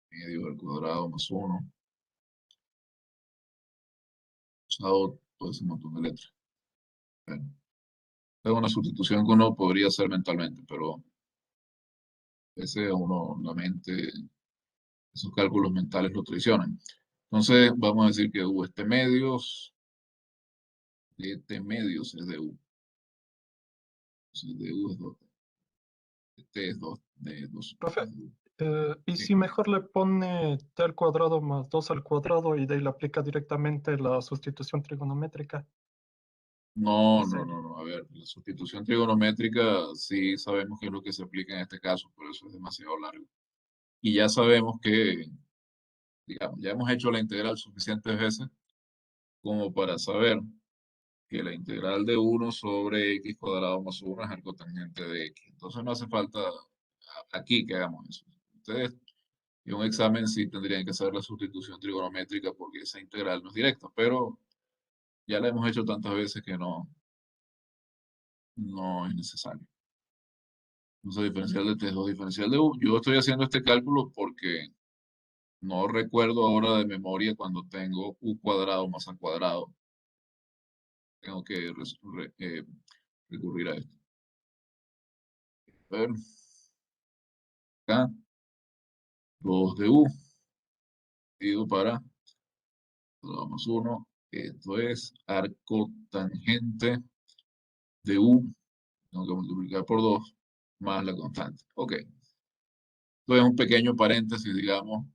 Speaker 1: Medios al cuadrado más 1 usado todo ese montón de letras. Bueno, es una sustitución que uno podría hacer mentalmente, pero a veces a uno la mente, esos cálculos mentales lo traicionan. Entonces, vamos a decir que U es T medios, de T medios es de U. Entonces, de U es 2, de T es 2, de 2
Speaker 3: Profe,
Speaker 1: es de U.
Speaker 3: ¿y
Speaker 1: Sí.
Speaker 3: si mejor le pone t al cuadrado más 2 al cuadrado y de ahí le aplica directamente la sustitución trigonométrica?
Speaker 1: No, no,
Speaker 3: Sí.
Speaker 1: no, no. A ver, la sustitución trigonométrica sí sabemos que es lo que se aplica en este caso, por eso es demasiado largo. Y ya sabemos que, digamos, ya hemos hecho la integral suficientes veces como para saber que la integral de 1/x² más 1 es el cotangente de x. Entonces no hace falta aquí que hagamos eso. Ustedes en un examen sí tendrían que hacer la sustitución trigonométrica porque esa integral no es directa, pero ya la hemos hecho tantas veces que no es necesario. Entonces, diferencial de T es 2 diferencial de U. Yo estoy haciendo este cálculo porque no recuerdo ahora de memoria cuando tengo U cuadrado más A cuadrado. Tengo que recurrir a esto. A ver, acá, 2 de U, dividido para cuadrado más 1. Esto es arco tangente de U. Tengo que multiplicar por 2 más la constante. Ok. Esto es un pequeño paréntesis, digamos.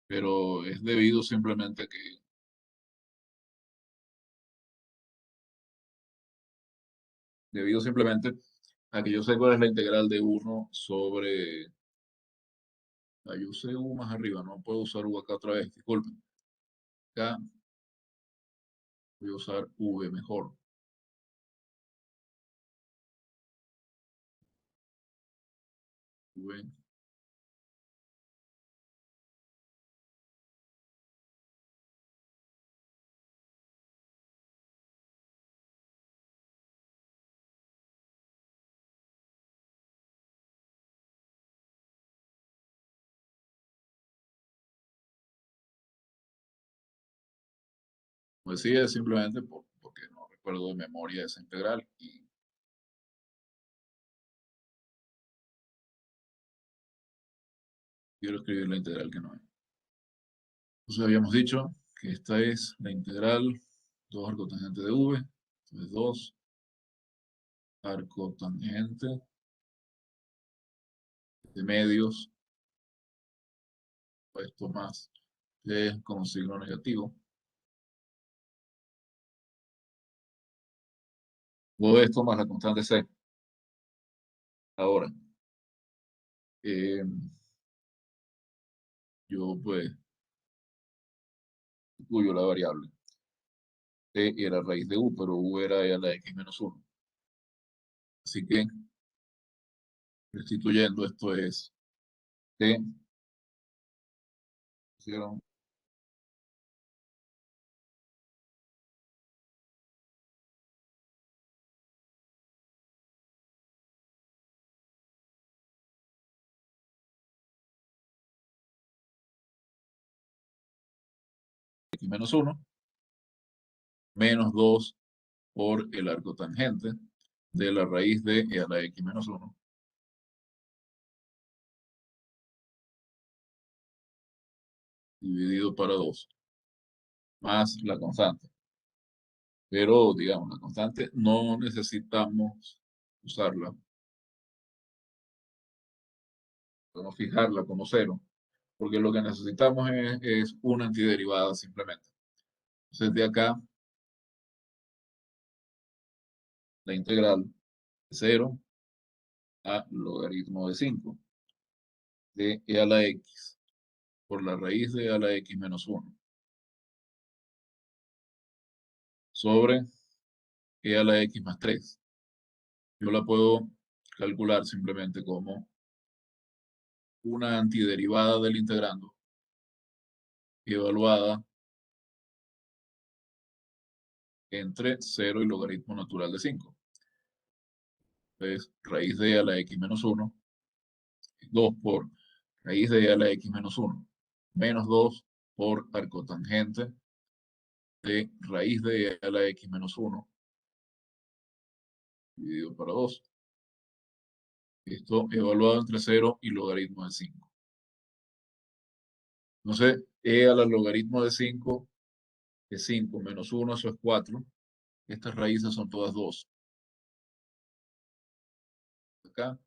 Speaker 1: Pero es debido simplemente a que yo sé cuál es la integral de 1 sobre, yo usé U más arriba, no puedo usar U acá otra vez, disculpen. Acá voy a usar V mejor. V. Pues sí, es simplemente porque no recuerdo de memoria esa integral y quiero escribir la integral que no es. Entonces habíamos dicho que esta es la integral 2 arco tangente de V. Entonces 2 arco tangente de medios, esto más es con signo negativo. Todo esto más la constante C. Ahora, eh, yo pues incluyo la variable T era raíz de U, pero U era a la X menos 1. Así que restituyendo esto es T, pusieron X menos 1, menos 2 por el arco tangente de la raíz de e a la X menos 1, dividido para 2, más la constante. Pero, digamos, la constante no necesitamos usarla. Podemos fijarla como 0, porque lo que necesitamos es una antiderivada simplemente. Entonces, de acá, la integral de 0 a logaritmo de 5 de e a la X por la raíz de e a la X menos 1 sobre e a la X más 3. Yo la puedo calcular simplemente como una antiderivada del integrando evaluada entre 0 y logaritmo natural de 5. Entonces, raíz de e a la X menos 1 es 2 por raíz de e a la x menos 1, menos 2 por arcotangente de raíz de e a la x menos 1 dividido para 2. Esto evaluado entre 0 y logaritmo de 5. Entonces, e al logaritmo de 5 es 5 menos 1, eso es 4. Estas raíces son todas 2. Acá,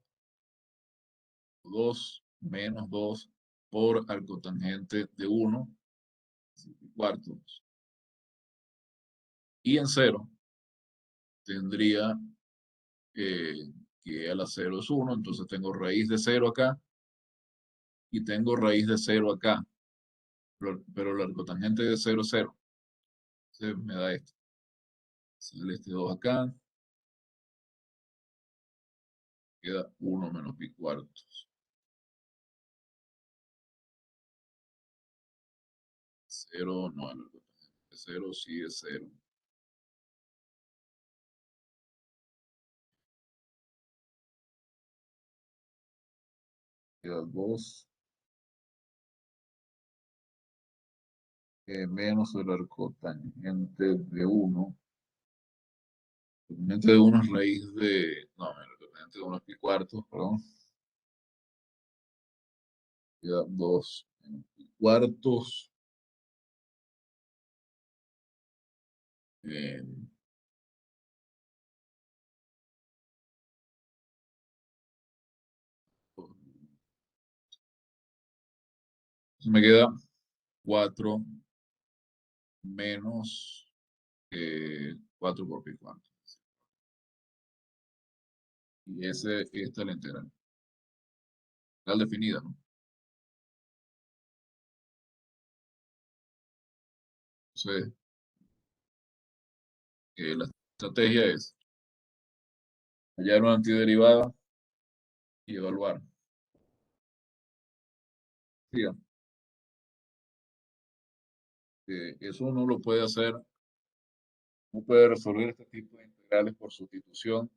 Speaker 1: 2 menos 2 por arcotangente de 1, cuartos. Y en 0 tendría que a la 0 es 1, entonces tengo raíz de 0 acá y tengo raíz de 0 acá, pero el arcotangente de 0 es 0. Entonces me da esto. Sale este 2 acá, queda 1 menos pi cuartos. 0, no, el arcotangente de 0 sí es 0. Queda 2 menos el arcotangente de 1. El arcotangente de 1 es raíz de. No, el arcotangente de 1 es pi cuartos, perdón. Queda 2 menos pi cuartos. Eh, me queda 4 menos 4 por pi cuartos. Y esta es la integral. Integral definida, ¿no? Entonces, la estrategia es hallar una antiderivada y evaluar. Diga, eso uno lo puede hacer, uno puede resolver este tipo de integrales por sustitución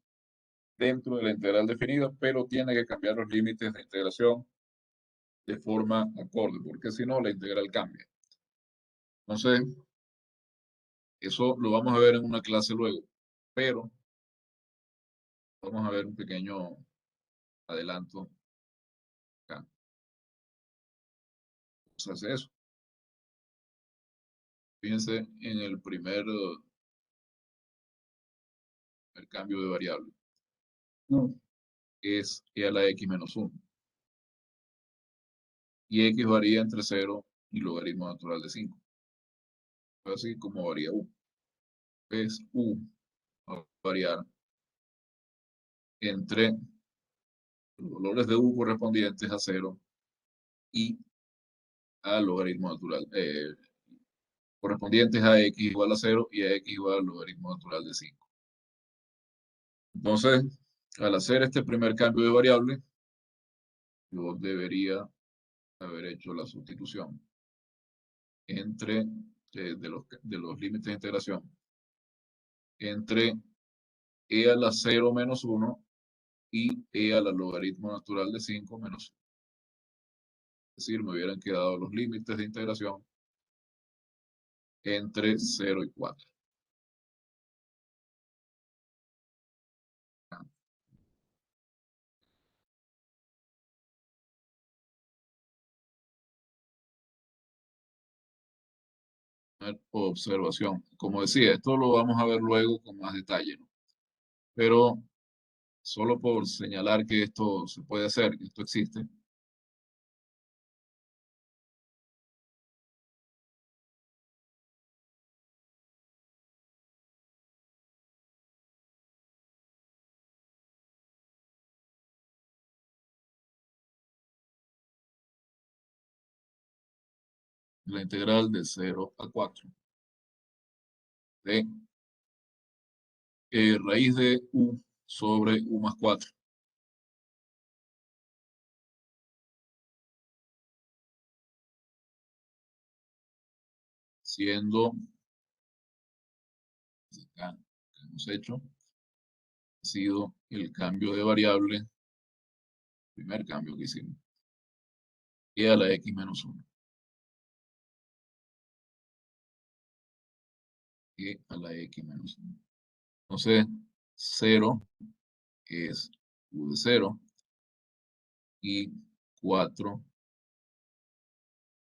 Speaker 1: dentro de la integral definida, pero tiene que cambiar los límites de integración de forma acorde, porque si no, la integral cambia. Entonces, eso lo vamos a ver en una clase luego, pero vamos a ver un pequeño adelanto acá. Se hace eso. Fíjense en el primer cambio de variable. No. Es e a la x menos 1. Y x varía entre 0 y logaritmo natural de 5. Así como varía u. Es u va a variar entre los valores de u correspondientes a 0 y a logaritmo natural. Correspondientes a x igual a 0 y a x igual al logaritmo natural de 5. Entonces, al hacer este primer cambio de variable, yo debería haber hecho la sustitución entre de los límites de integración entre e a la 0 menos 1 y e a la logaritmo natural de 5 menos 1. Es decir, me hubieran quedado los límites de integración entre 0 y 4. Observación. Como decía, esto lo vamos a ver luego con más detalle, ¿no? Pero solo por señalar que esto se puede hacer, que esto existe. La integral de 0 a 4 de raíz de u sobre u más 4. Siendo, acá que hemos hecho, ha sido el cambio de variable, primer cambio que hicimos. e a la x menos 1. E a la x menos 1. Entonces, 0 es u de 0 y 4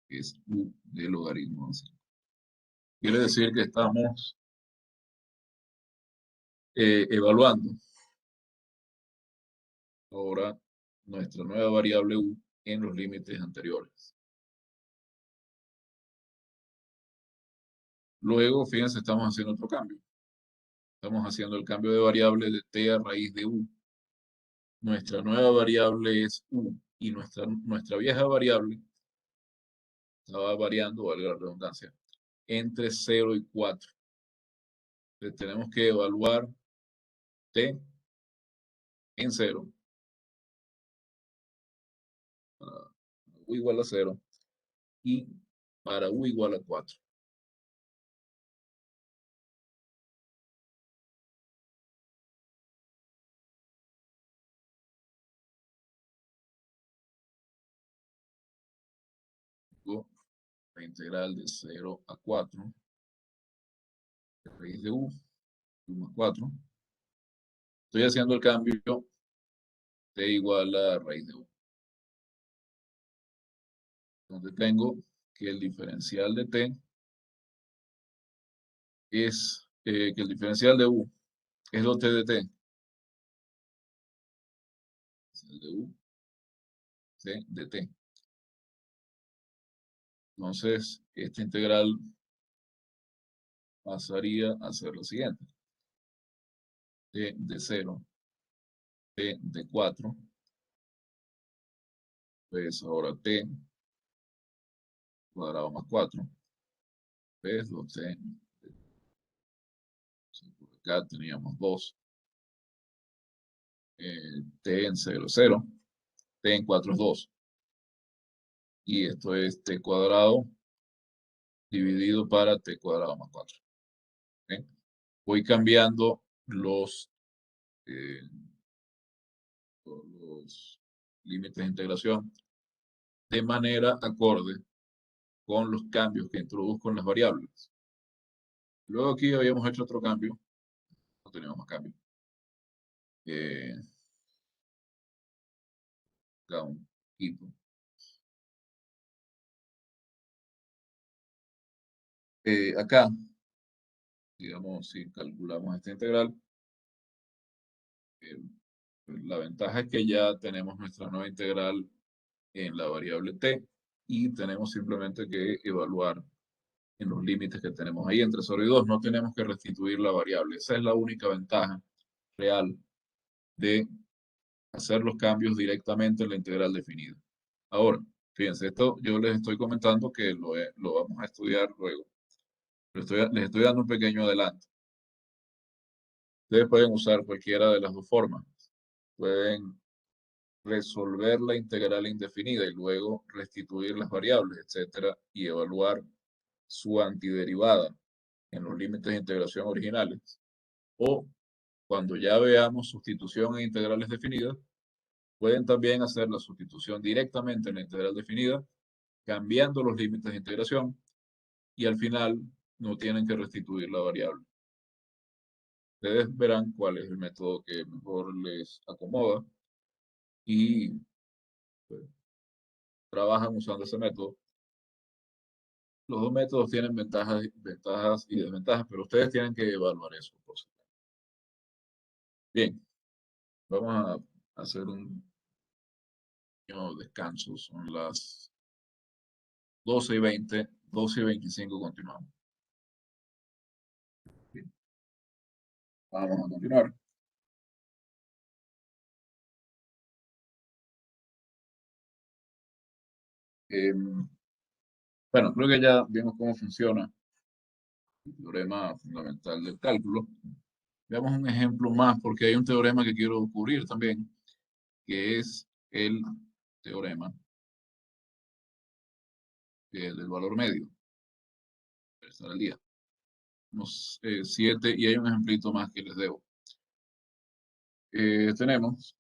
Speaker 1: es u del logaritmo de 5. Quiere decir que estamos evaluando ahora nuestra nueva variable u en los límites anteriores. Luego, fíjense, estamos haciendo otro cambio. Estamos haciendo el cambio de variable de t a raíz de u. Nuestra nueva variable es u y nuestra vieja variable estaba variando, valga la redundancia, entre 0 y 4. Entonces tenemos que evaluar t en 0 para u igual a 0 y para u igual a 4. La integral de 0 a 4, raíz de u más 4. Estoy haciendo el cambio t igual a raíz de u. Entonces tengo que el diferencial de t es que el diferencial de u es 2t de t. El de u c de t. Entonces, esta integral pasaría a ser lo siguiente. T de 0, t de 4. Pues ahora t cuadrado más 4. Pues 2t. Por acá teníamos 2. T en 0 es 0. T en 4 es 2. Y esto es t cuadrado dividido para t cuadrado más 4. ¿Okay? Voy cambiando los límites de integración de manera acorde con los cambios que introduzco en las variables. Luego aquí habíamos hecho otro cambio. No teníamos más cambio. Acá un poquito. Acá, digamos, si calculamos esta integral, la ventaja es que ya tenemos nuestra nueva integral en la variable t y tenemos simplemente que evaluar en los límites que tenemos ahí entre 0 y 2. No tenemos que restituir la variable. Esa es la única ventaja real de hacer los cambios directamente en la integral definida. Ahora, fíjense, esto yo les estoy comentando que lo vamos a estudiar luego. Les estoy dando un pequeño adelanto. Ustedes pueden usar cualquiera de las dos formas. Pueden resolver la integral indefinida y luego restituir las variables, etcétera, y evaluar su antiderivada en los límites de integración originales. O cuando ya veamos sustitución en integrales definidas, pueden también hacer la sustitución directamente en la integral definida, cambiando los límites de integración y al final no tienen que restituir la variable. Ustedes verán cuál es el método que mejor les acomoda y pues, trabajan usando ese método. Los dos métodos tienen ventajas y desventajas, pero ustedes tienen que evaluar eso. Por supuesto. Bien, vamos a hacer un pequeño descanso. Son las 12:20, 12:25 continuamos. Bien, vamos a continuar. Bueno, creo que ya vimos cómo funciona el teorema fundamental del cálculo. Veamos un ejemplo más, porque hay un teorema que quiero cubrir también, que es el teorema del valor medio. Estar al día. Unos 7, y hay un ejemplito más que les debo. Tenemos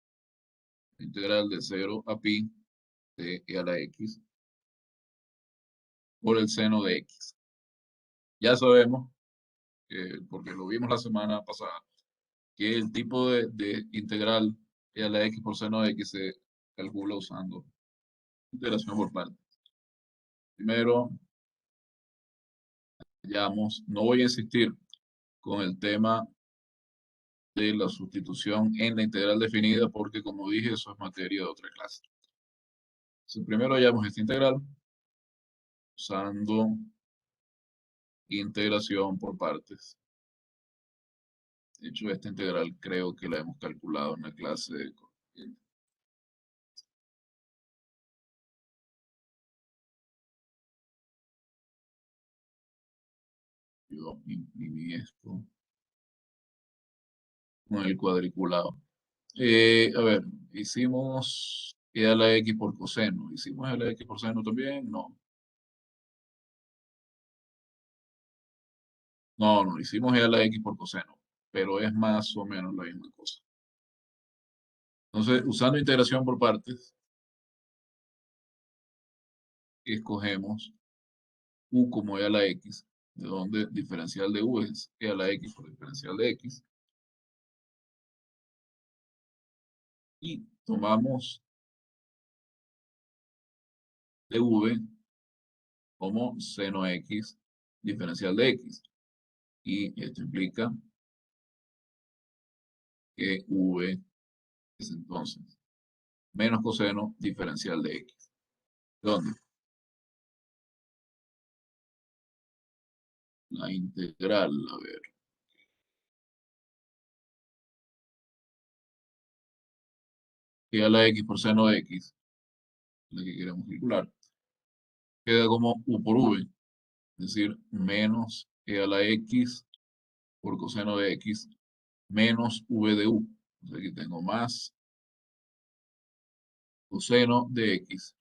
Speaker 1: integral de 0 a pi de e a la x por el seno de x. Ya sabemos, porque lo vimos la semana pasada, que el tipo de integral e a la x por seno de x se calcula usando integración por partes. Primero, no voy a insistir con el tema de la sustitución en la integral definida, porque como dije, eso es materia de otra clase. Entonces, primero hallamos esta integral usando integración por partes. De hecho, esta integral creo que la hemos calculado en la clase de corriente. Yo imprimí esto con el cuadriculado. A ver, hicimos e a la x por coseno. ¿Hicimos e a la x por seno también? No. No, hicimos e a la x por coseno, pero es más o menos la misma cosa. Entonces, usando integración por partes, escogemos u como e a la x, de donde diferencial de u es e a la x por diferencial de x. Y tomamos dv como seno x diferencial de x. Y esto implica que v es entonces menos coseno diferencial de x. ¿Dónde? La integral, a ver. E a la x por seno de x, la que queremos calcular, queda como u por v, es decir, menos e a la x por coseno de x menos v de u. Entonces aquí tengo más coseno de x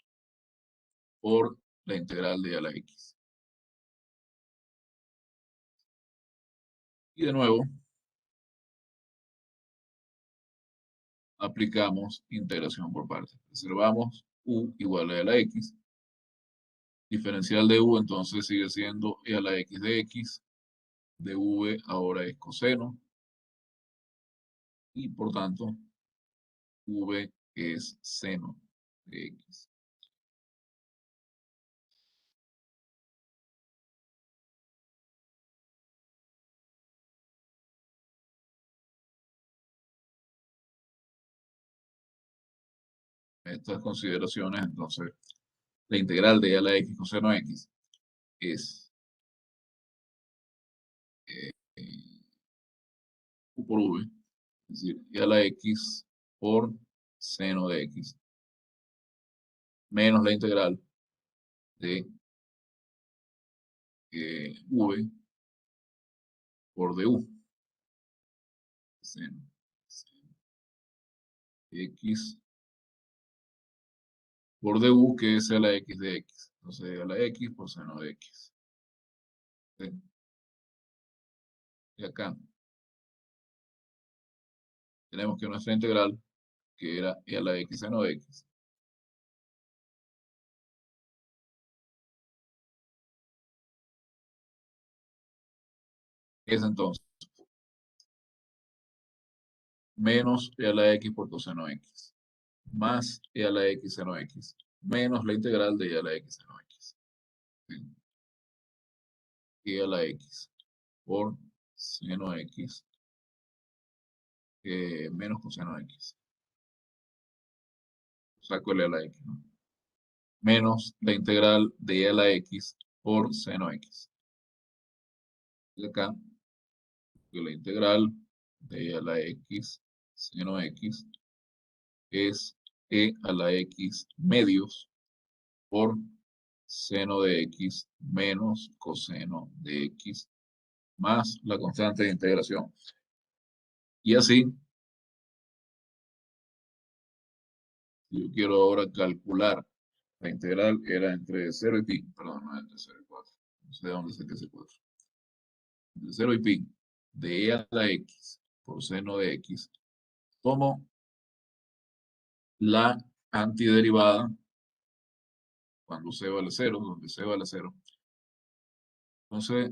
Speaker 1: por la integral de e a la x. Y de nuevo, aplicamos integración por partes. Reservamos u igual a e a la x. Diferencial de u entonces sigue siendo e a la x de x. De v ahora es coseno. Y por tanto, v es seno de x. Estas consideraciones, entonces, la integral de e a la x coseno x es u por v, es decir, e a la x por seno de x, menos la integral de v por du. Seno de x por du, que es e a la x de x. Entonces, e a la x por seno de x. ¿Sí? Y acá tenemos que nuestra integral, que era e a la x seno de x, es entonces menos e a la x por coseno x, más e a la x seno x, menos la integral de e a la x seno x. ¿Sí? E a la x por seno x menos coseno x. Saco el e a la x, ¿no? Menos la integral de e a la x por seno x. Y acá, que la integral de e a la x seno x es e a la x medios por seno de x menos coseno de x más la constante de integración. Y así, si yo quiero ahora calcular la integral, era entre 0 y pi, perdón, no entre 0 y 4, no sé de dónde saqué ese 4. Entre 0 y pi de e a la x por seno de x, tomo la antiderivada cuando c vale 0, donde c vale 0, Entonces,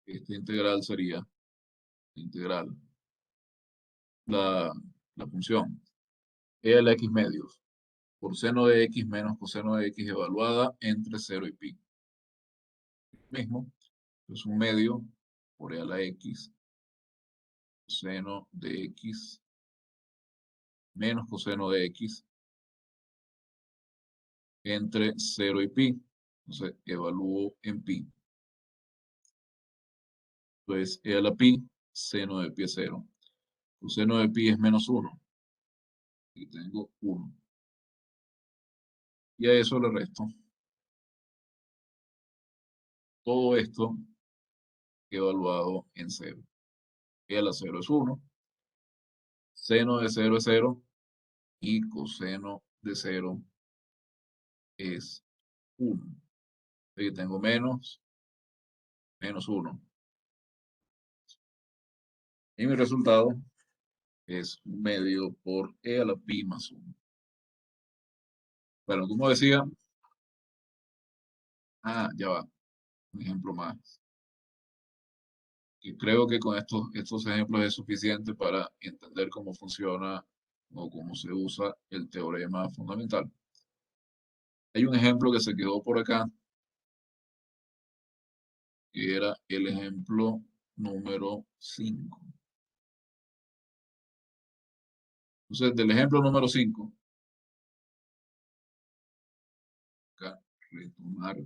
Speaker 1: esta integral sería integral, la, la función e a la x medios por seno de x menos coseno de x evaluada entre 0 y pi. Mismo, es un medio por e a la x coseno de x menos coseno de x entre 0 y pi. Entonces, evalúo en pi. Entonces, e a la pi, seno de pi es 0. Coseno de pi es menos 1. Y tengo 1. Y a eso le resto todo esto evaluado en 0. E a la 0 es 1. Seno de 0 es 0. Y coseno de 0 es 1. Aquí tengo menos 1. Y mi resultado es un medio por e a la pi más 1. Bueno, como decía, ya va, un ejemplo más. Y creo que con estos ejemplos es suficiente para entender cómo funciona o cómo se usa el teorema fundamental. Hay un ejemplo que se quedó por acá, que era el ejemplo número 5. Entonces, del ejemplo número 5, acá, retomar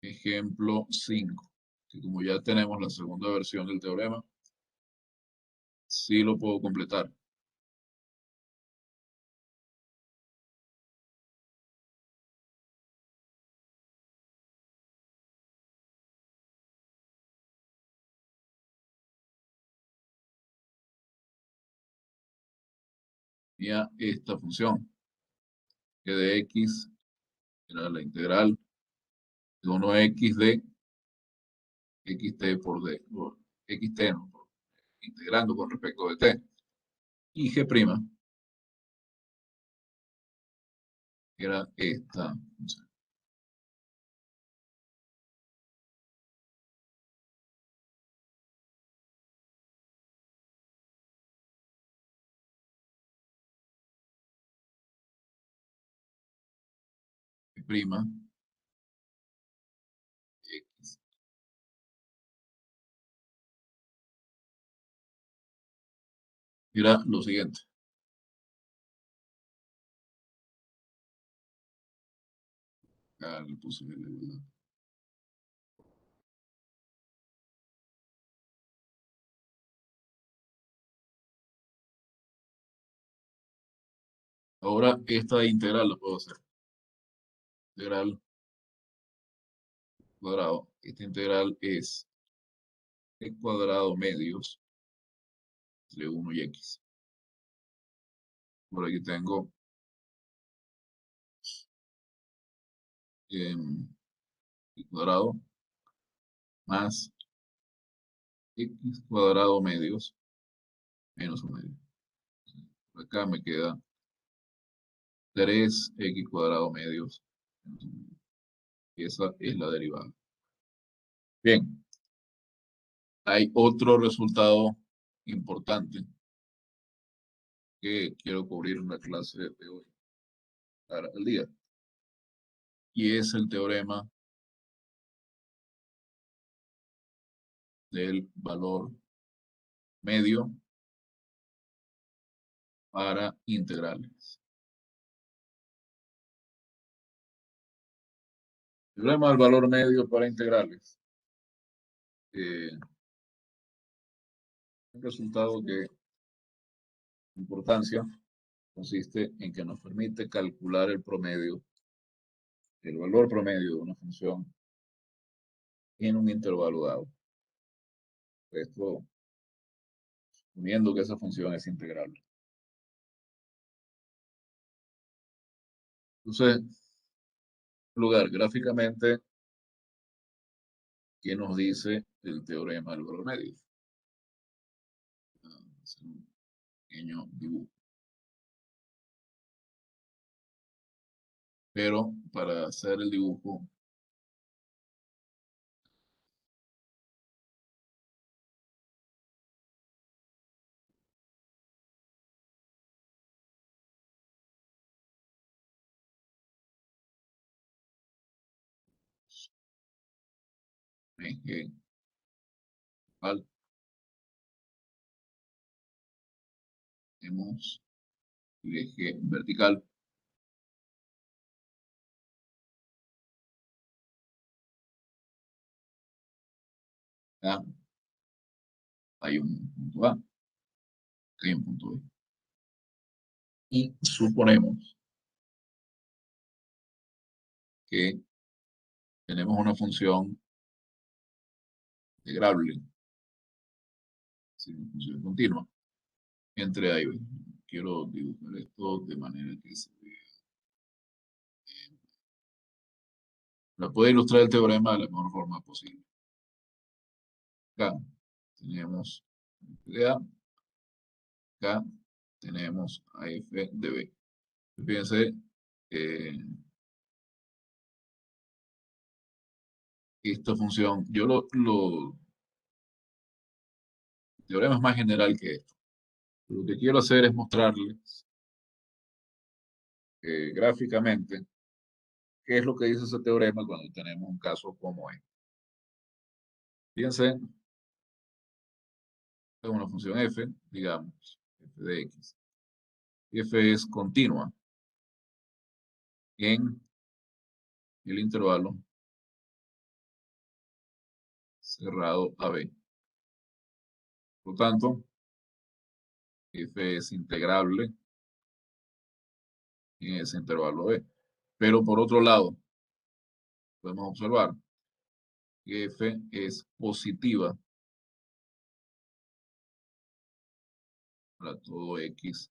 Speaker 1: ejemplo 5, que como ya tenemos la segunda versión del teorema, sí lo puedo completar. Y a esta función, que de x era la integral de 1x de xt por d, por xt, no, integrando con respecto de t. Y g', era esta función. G', x. Era lo siguiente. Acá le puse la igualdad. Ahora esta integral la puedo hacer. Integral cuadrado. Esta integral es x cuadrado medios entre 1 y x. Por aquí tengo x cuadrado más x cuadrado medios menos 1 medio. Por acá me queda 3x cuadrado medios menos 1 medio. Y esa es la derivada. Bien, hay otro resultado importante que quiero cubrir en la clase de hoy para el día. Y es el teorema del valor medio para integrales. El teorema del valor medio para integrales. Un resultado que, importancia, consiste en que nos permite calcular el promedio, el valor promedio de una función en un intervalo dado. Esto suponiendo que esa función es integrable. Entonces, en lugar, gráficamente, ¿qué nos dice el teorema del valor medio? Hacer un pequeño dibujo. pero para hacer el dibujo eje al, tenemos el eje vertical. Acá hay un punto A, acá hay un punto B. Y suponemos que tenemos una función integrable, es una función continua, entre A y B. Quiero dibujar esto de manera que se vea. La puede ilustrar el teorema de la mejor forma posible. Acá tenemos de A, acá tenemos a f de B. Fíjense, esta función, el teorema es más general que esto. Lo que quiero hacer es mostrarles gráficamente qué es lo que dice ese teorema cuando tenemos un caso como este. Fíjense, es una función f, digamos, f de x. F es continua en el intervalo cerrado a b. Por lo tanto, f es integrable en ese intervalo b. Pero por otro lado, podemos observar que f es positiva para todo x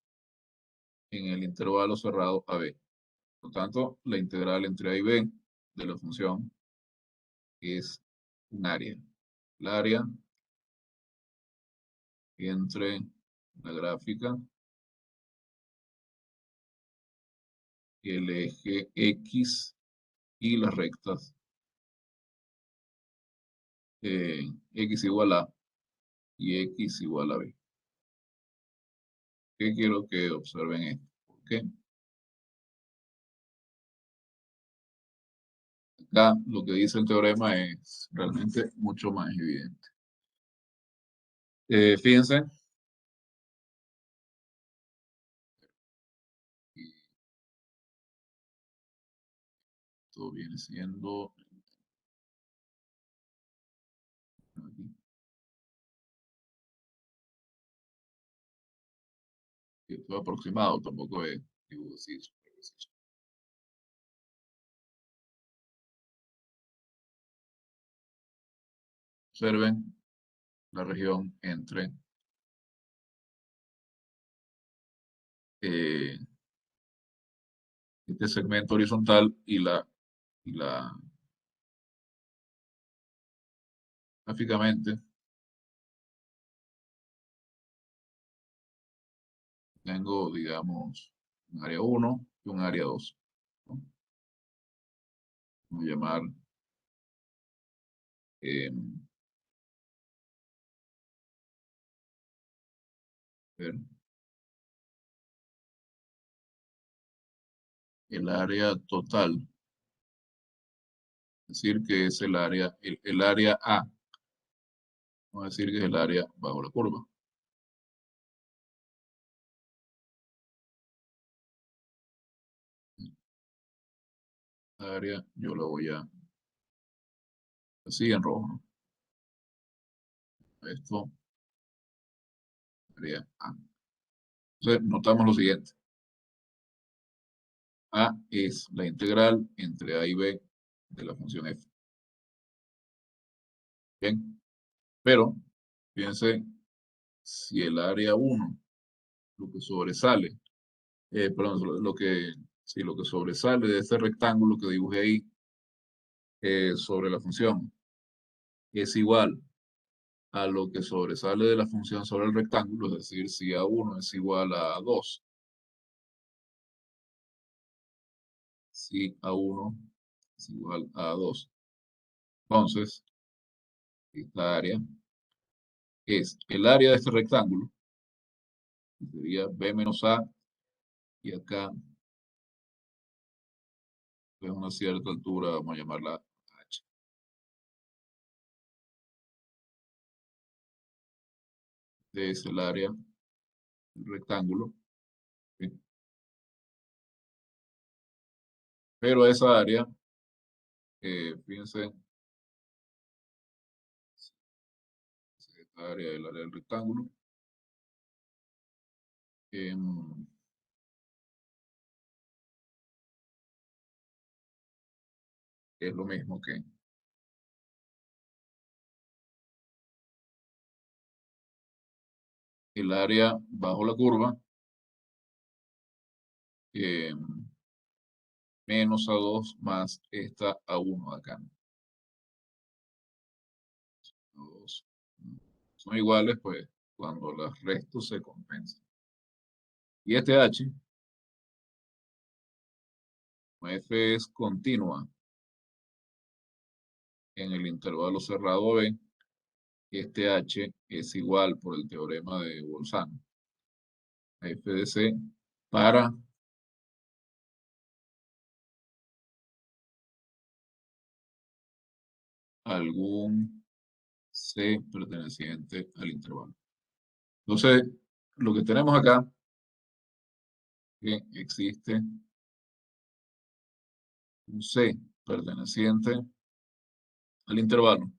Speaker 1: en el intervalo cerrado a b. Por lo tanto, la integral entre a y b de la función es un área. El área entre la gráfica y el eje x y las rectas x igual a y x igual a b. ¿Qué quiero que observen esto? ¿Por qué? Acá lo que dice el teorema es realmente mucho más evidente. Fíjense, esto viene siendo aquí. Esto es aproximado, tampoco es digo, así, súper preciso. Observen la región entre este segmento horizontal y la gráficamente tengo, digamos, un área 1 y un área 2, ¿no? Vamos a llamar eh, ver, el área total, es decir, que es el área A, vamos a decir que es el área bajo la curva. La área yo la voy a así en rojo, ¿no? Esto área A. Entonces, notamos lo siguiente. A es la integral entre A y B de la función f. Bien, pero fíjense, si el área 1, lo que sobresale, perdón, sí, lo que sobresale de este rectángulo que dibujé ahí sobre la función es igual a lo que sobresale de la función sobre el rectángulo, es decir, si A1 es igual a 2, si A1 es igual a A2. Entonces, esta área es el área de este rectángulo, que sería B menos A, y acá, es una cierta altura, vamos a llamarla H. Este es el área del rectángulo. ¿Sí? Pero esa área, fíjense, esta área del área del rectángulo, em, es lo mismo que el área bajo la curva, menos A2 más esta A1 de acá. A2 son iguales, pues, cuando los restos se compensan. Y este H, como F es continua en el intervalo cerrado B, este H es igual por el teorema de Bolzano a F de C para algún C perteneciente al intervalo. Entonces, lo que tenemos acá es que existe un C perteneciente al intervalo,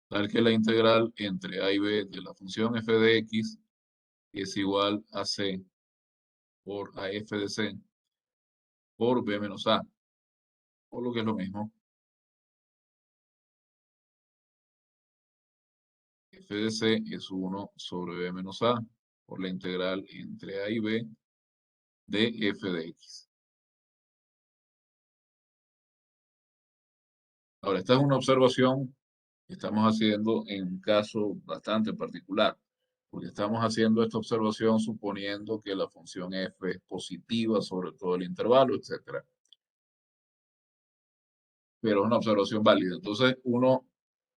Speaker 1: tal que la integral entre A y B de la función f de x es igual a C por a f de C por B menos A, o lo que es lo mismo, f de C es 1 sobre B menos A por la integral entre A y B de f de x. Ahora, esta es una observación que estamos haciendo en un caso bastante particular, porque estamos haciendo esta observación suponiendo que la función f es positiva sobre todo el intervalo, etc. Pero es una observación válida. Entonces, uno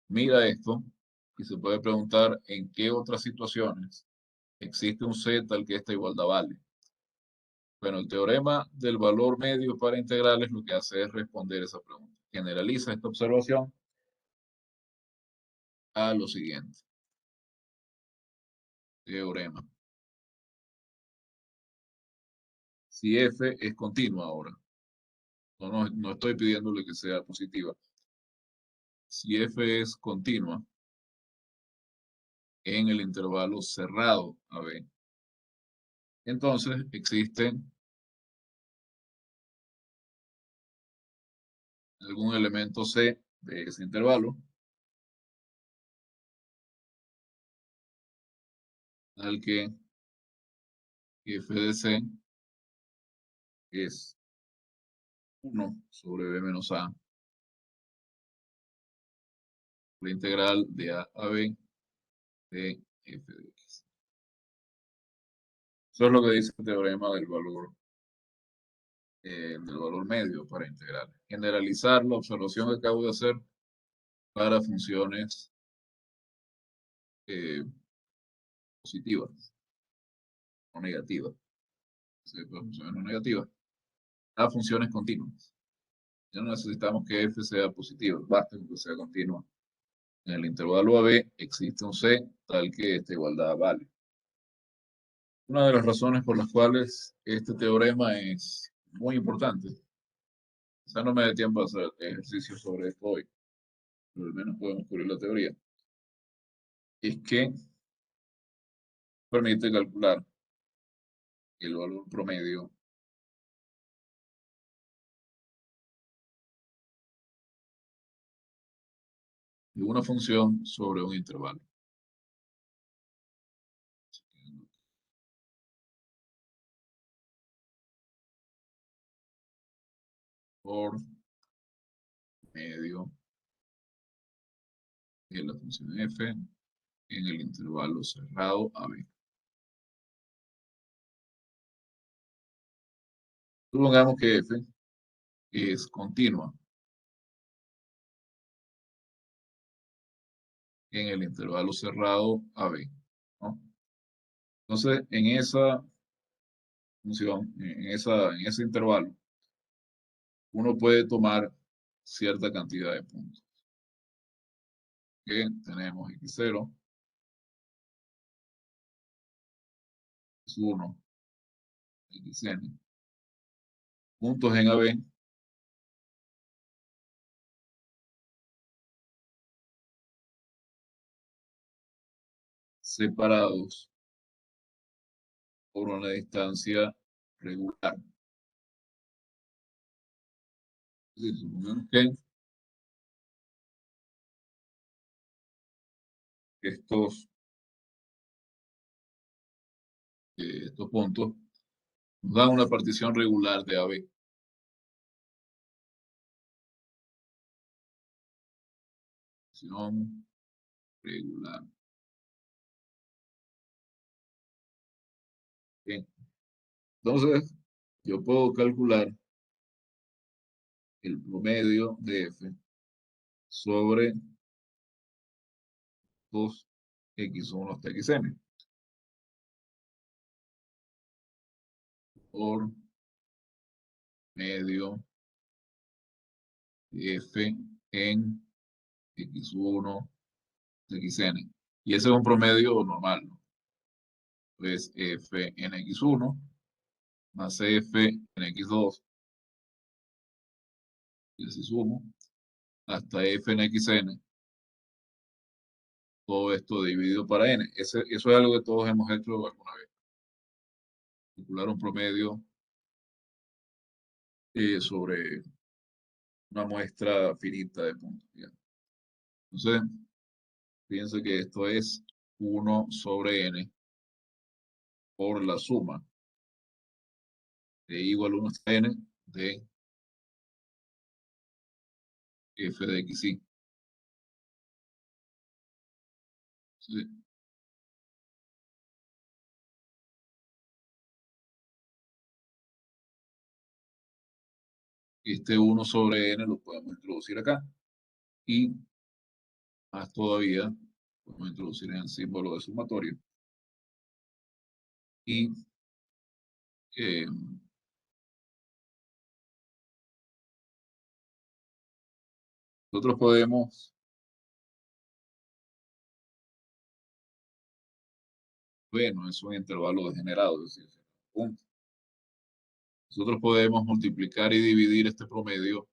Speaker 1: mira esto y se puede preguntar en qué otras situaciones existe un C tal que esta igualdad vale. Bueno, el teorema del valor medio para integrales lo que hace es responder esa pregunta. Generaliza esta observación a lo siguiente. Teorema. Si f es continua ahora, no estoy pidiéndole que sea positiva. Si f es continua en el intervalo cerrado a B, entonces existe algún elemento C de ese intervalo al que f de C es 1 sobre B menos A, la integral de A a B de f de x. Eso es lo que dice el teorema del valor medio para integrar. Generalizar la observación que acabo de hacer para funciones positivas o negativas. Sí, para funciones no negativas a funciones continuas. Ya no necesitamos que f sea positiva, basta con que sea continua. En el intervalo AB existe un C tal que esta igualdad vale. Una de las razones por las cuales este teorema es muy importante, quizá no me dé tiempo a hacer ejercicio sobre esto hoy, pero al menos podemos cubrir la teoría, es que permite calcular el valor promedio de una función sobre un intervalo. Por medio de la función f en el intervalo cerrado AB. Supongamos que f es continua en el intervalo cerrado AB, ¿no? Entonces, en esa función, en ese intervalo, uno puede tomar cierta cantidad de puntos. Que tenemos x0, x1, xn, puntos en AB, separados por una distancia regular. Supongamos que estos puntos nos dan una partición regular de AB. Partición regular. Bien. Entonces, yo puedo calcular el promedio de F sobre 2x1 hasta xn por medio de F en x1 xn. Y ese es un promedio normal, ¿no? Pues F en x1 más F en x2, y así sumo, hasta F en xn, todo esto dividido para n. Eso es algo que todos hemos hecho alguna vez. Calcular un promedio sobre una muestra finita de puntos. ¿Ya? Entonces, fíjense que esto es 1 sobre n por la suma de igual 1 hasta n de f de xy. Sí. Este 1 sobre n lo podemos introducir acá. Y más todavía, podemos introducir en el símbolo de sumatorio. Y nosotros podemos, bueno, es un intervalo degenerado, es decir, punto. Nosotros podemos multiplicar y dividir este promedio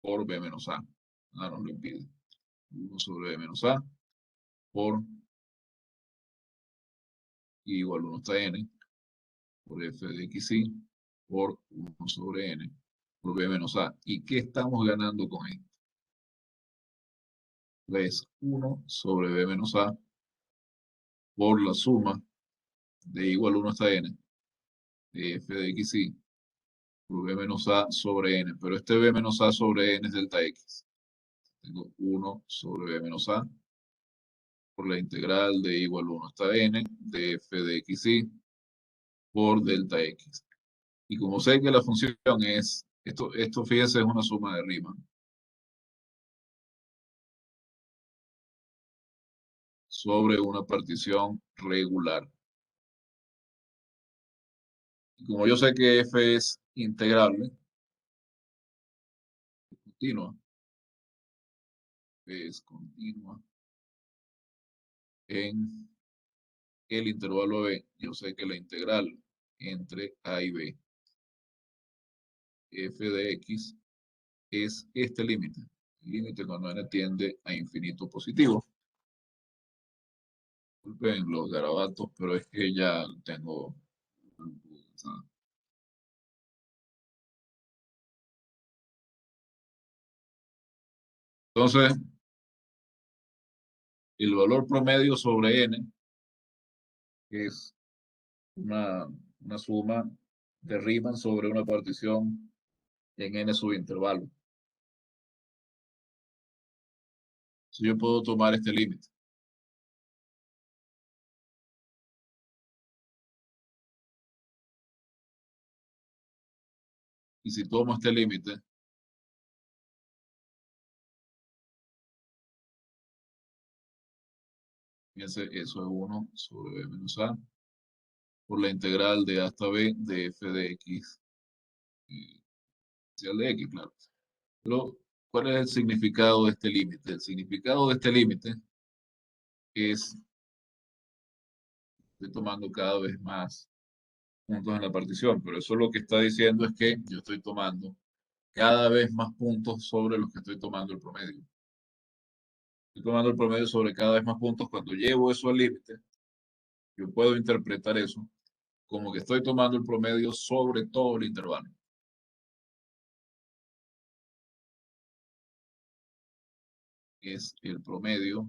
Speaker 1: por b menos a. Nada nos lo impide. 1 sobre b menos a por igual 1 hasta n por f de xy por 1 sobre n por b menos a. ¿Y qué estamos ganando con esto? Es 1 sobre b menos a por la suma de igual 1 hasta n de f de xy por b menos a sobre n. Pero este b menos a sobre n es delta x. Tengo 1 sobre b menos a por la integral de igual 1 hasta n de f de xy por delta x. Y como sé que la función es, esto fíjense, es una suma de Riemann sobre una partición regular. Y como yo sé que f es integrable, continua, es continua en el intervalo b, yo sé que la integral entre a y b, f de x, es este límite. El límite cuando n tiende a infinito positivo. Disculpen los garabatos, pero es que ya tengo... Entonces, el valor promedio sobre n es una suma de Riemann sobre una partición en n subintervalo. Si yo puedo tomar este límite. Y si tomo este límite, fíjense, eso es 1 sobre b menos a por la integral de a hasta b de f de x, parcial de x, claro. Pero, ¿cuál es el significado de este límite? El significado de este límite es, estoy tomando cada vez más puntos en la partición, pero eso lo que está diciendo es que yo estoy tomando cada vez más puntos sobre los que estoy tomando el promedio. Estoy tomando el promedio sobre cada vez más puntos. Cuando llevo eso al límite, yo puedo interpretar eso como que estoy tomando el promedio sobre todo el intervalo. Es el promedio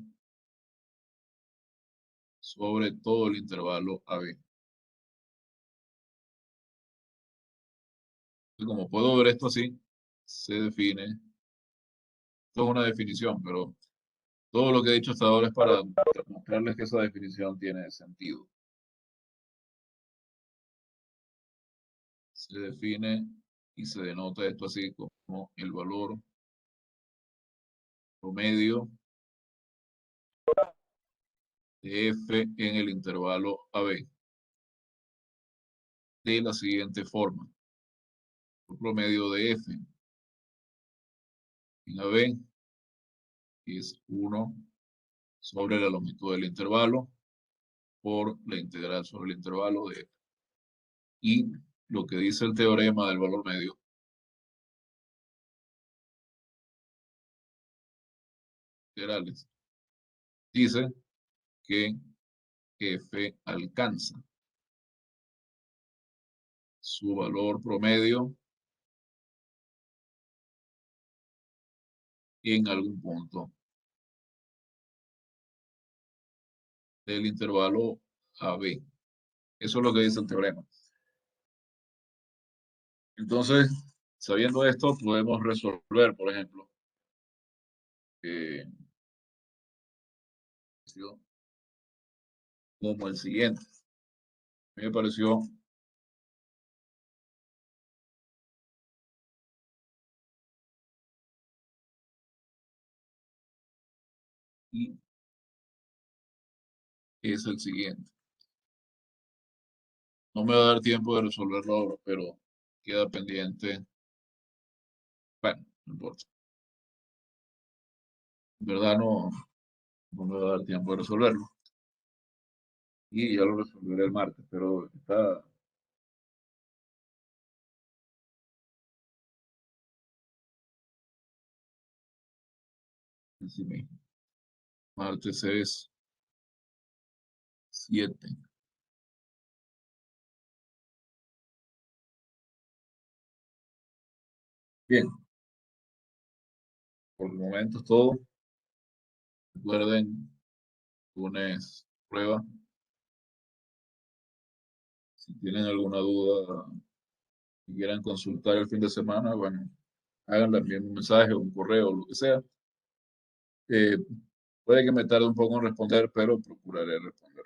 Speaker 1: sobre todo el intervalo AB. Y como puedo ver esto así, se define, esto es una definición, pero todo lo que he dicho hasta ahora es para mostrarles que esa definición tiene sentido. Se define y se denota esto así como el valor promedio de f en el intervalo AB de la siguiente forma. El promedio de f en AB es 1 sobre la longitud del intervalo por la integral sobre el intervalo de f. Y lo que dice el teorema del valor medio integrales dice que f alcanza su valor promedio en algún punto del intervalo AB. Eso es lo que dice el teorema. Entonces, sabiendo esto, podemos resolver, por ejemplo, como el siguiente. A mí me pareció y es el siguiente. No me va a dar tiempo de resolverlo ahora, pero queda pendiente. Bueno, no importa. En verdad no me va a dar tiempo de resolverlo. Y ya lo resolveré el martes, pero está en sí mismo. Martes es 7. Bien, por el momento es todo. Recuerden, lunes prueba. Si tienen alguna duda y quieran consultar el fin de semana, bueno, háganle envíen un mensaje o un correo, lo que sea. Eh, puede que me tarde un poco en responder, pero procuraré responder.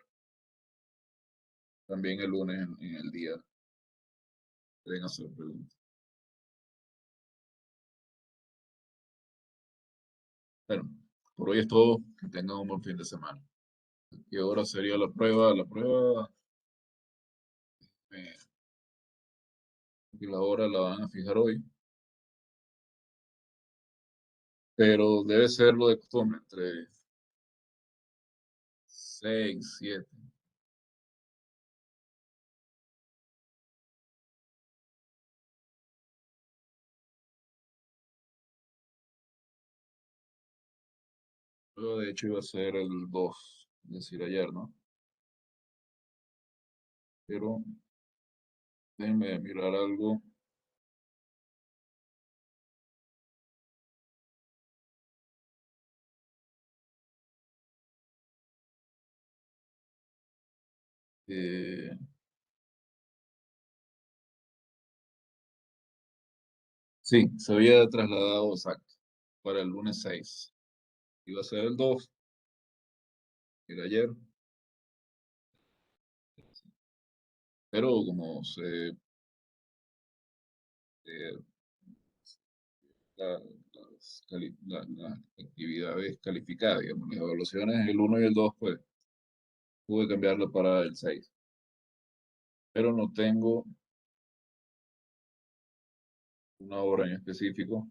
Speaker 1: También el lunes en el día pueden hacer preguntas. Bueno, por hoy es todo. Que tengan un buen fin de semana. ¿Qué hora sería la prueba? La prueba, eh, y la hora la van a fijar hoy, pero debe ser lo de costumbre, entre 6, 7. Luego, de hecho, iba a ser el 2, es decir, ayer, ¿no? Pero déjenme mirar algo. Eh, sí, se había trasladado exacto para el lunes 6. Iba a ser el 2, que era ayer, pero como se eh, las actividades calificadas, digamos, las evaluaciones, el 1 y el 2, pues pude cambiarlo para el 6. Pero no tengo una hora en específico.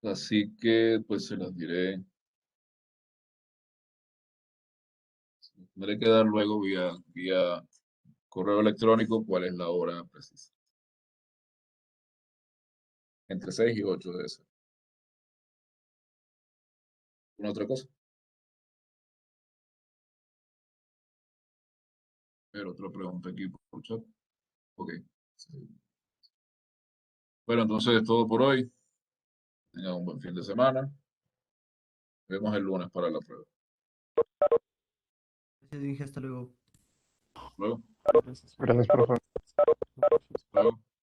Speaker 1: Así que pues se las diré. Tendré que dar luego vía correo electrónico cuál es la hora precisa. Entre 6 y 8 debe ser. ¿Una otra cosa? Pero otra pregunta aquí por chat. Ok. Sí. Bueno, entonces es todo por hoy. Tengan un buen fin de semana. Nos vemos el lunes para la prueba.
Speaker 4: Gracias, dije hasta luego.
Speaker 1: Luego.
Speaker 5: Gracias, profe.
Speaker 1: Luego.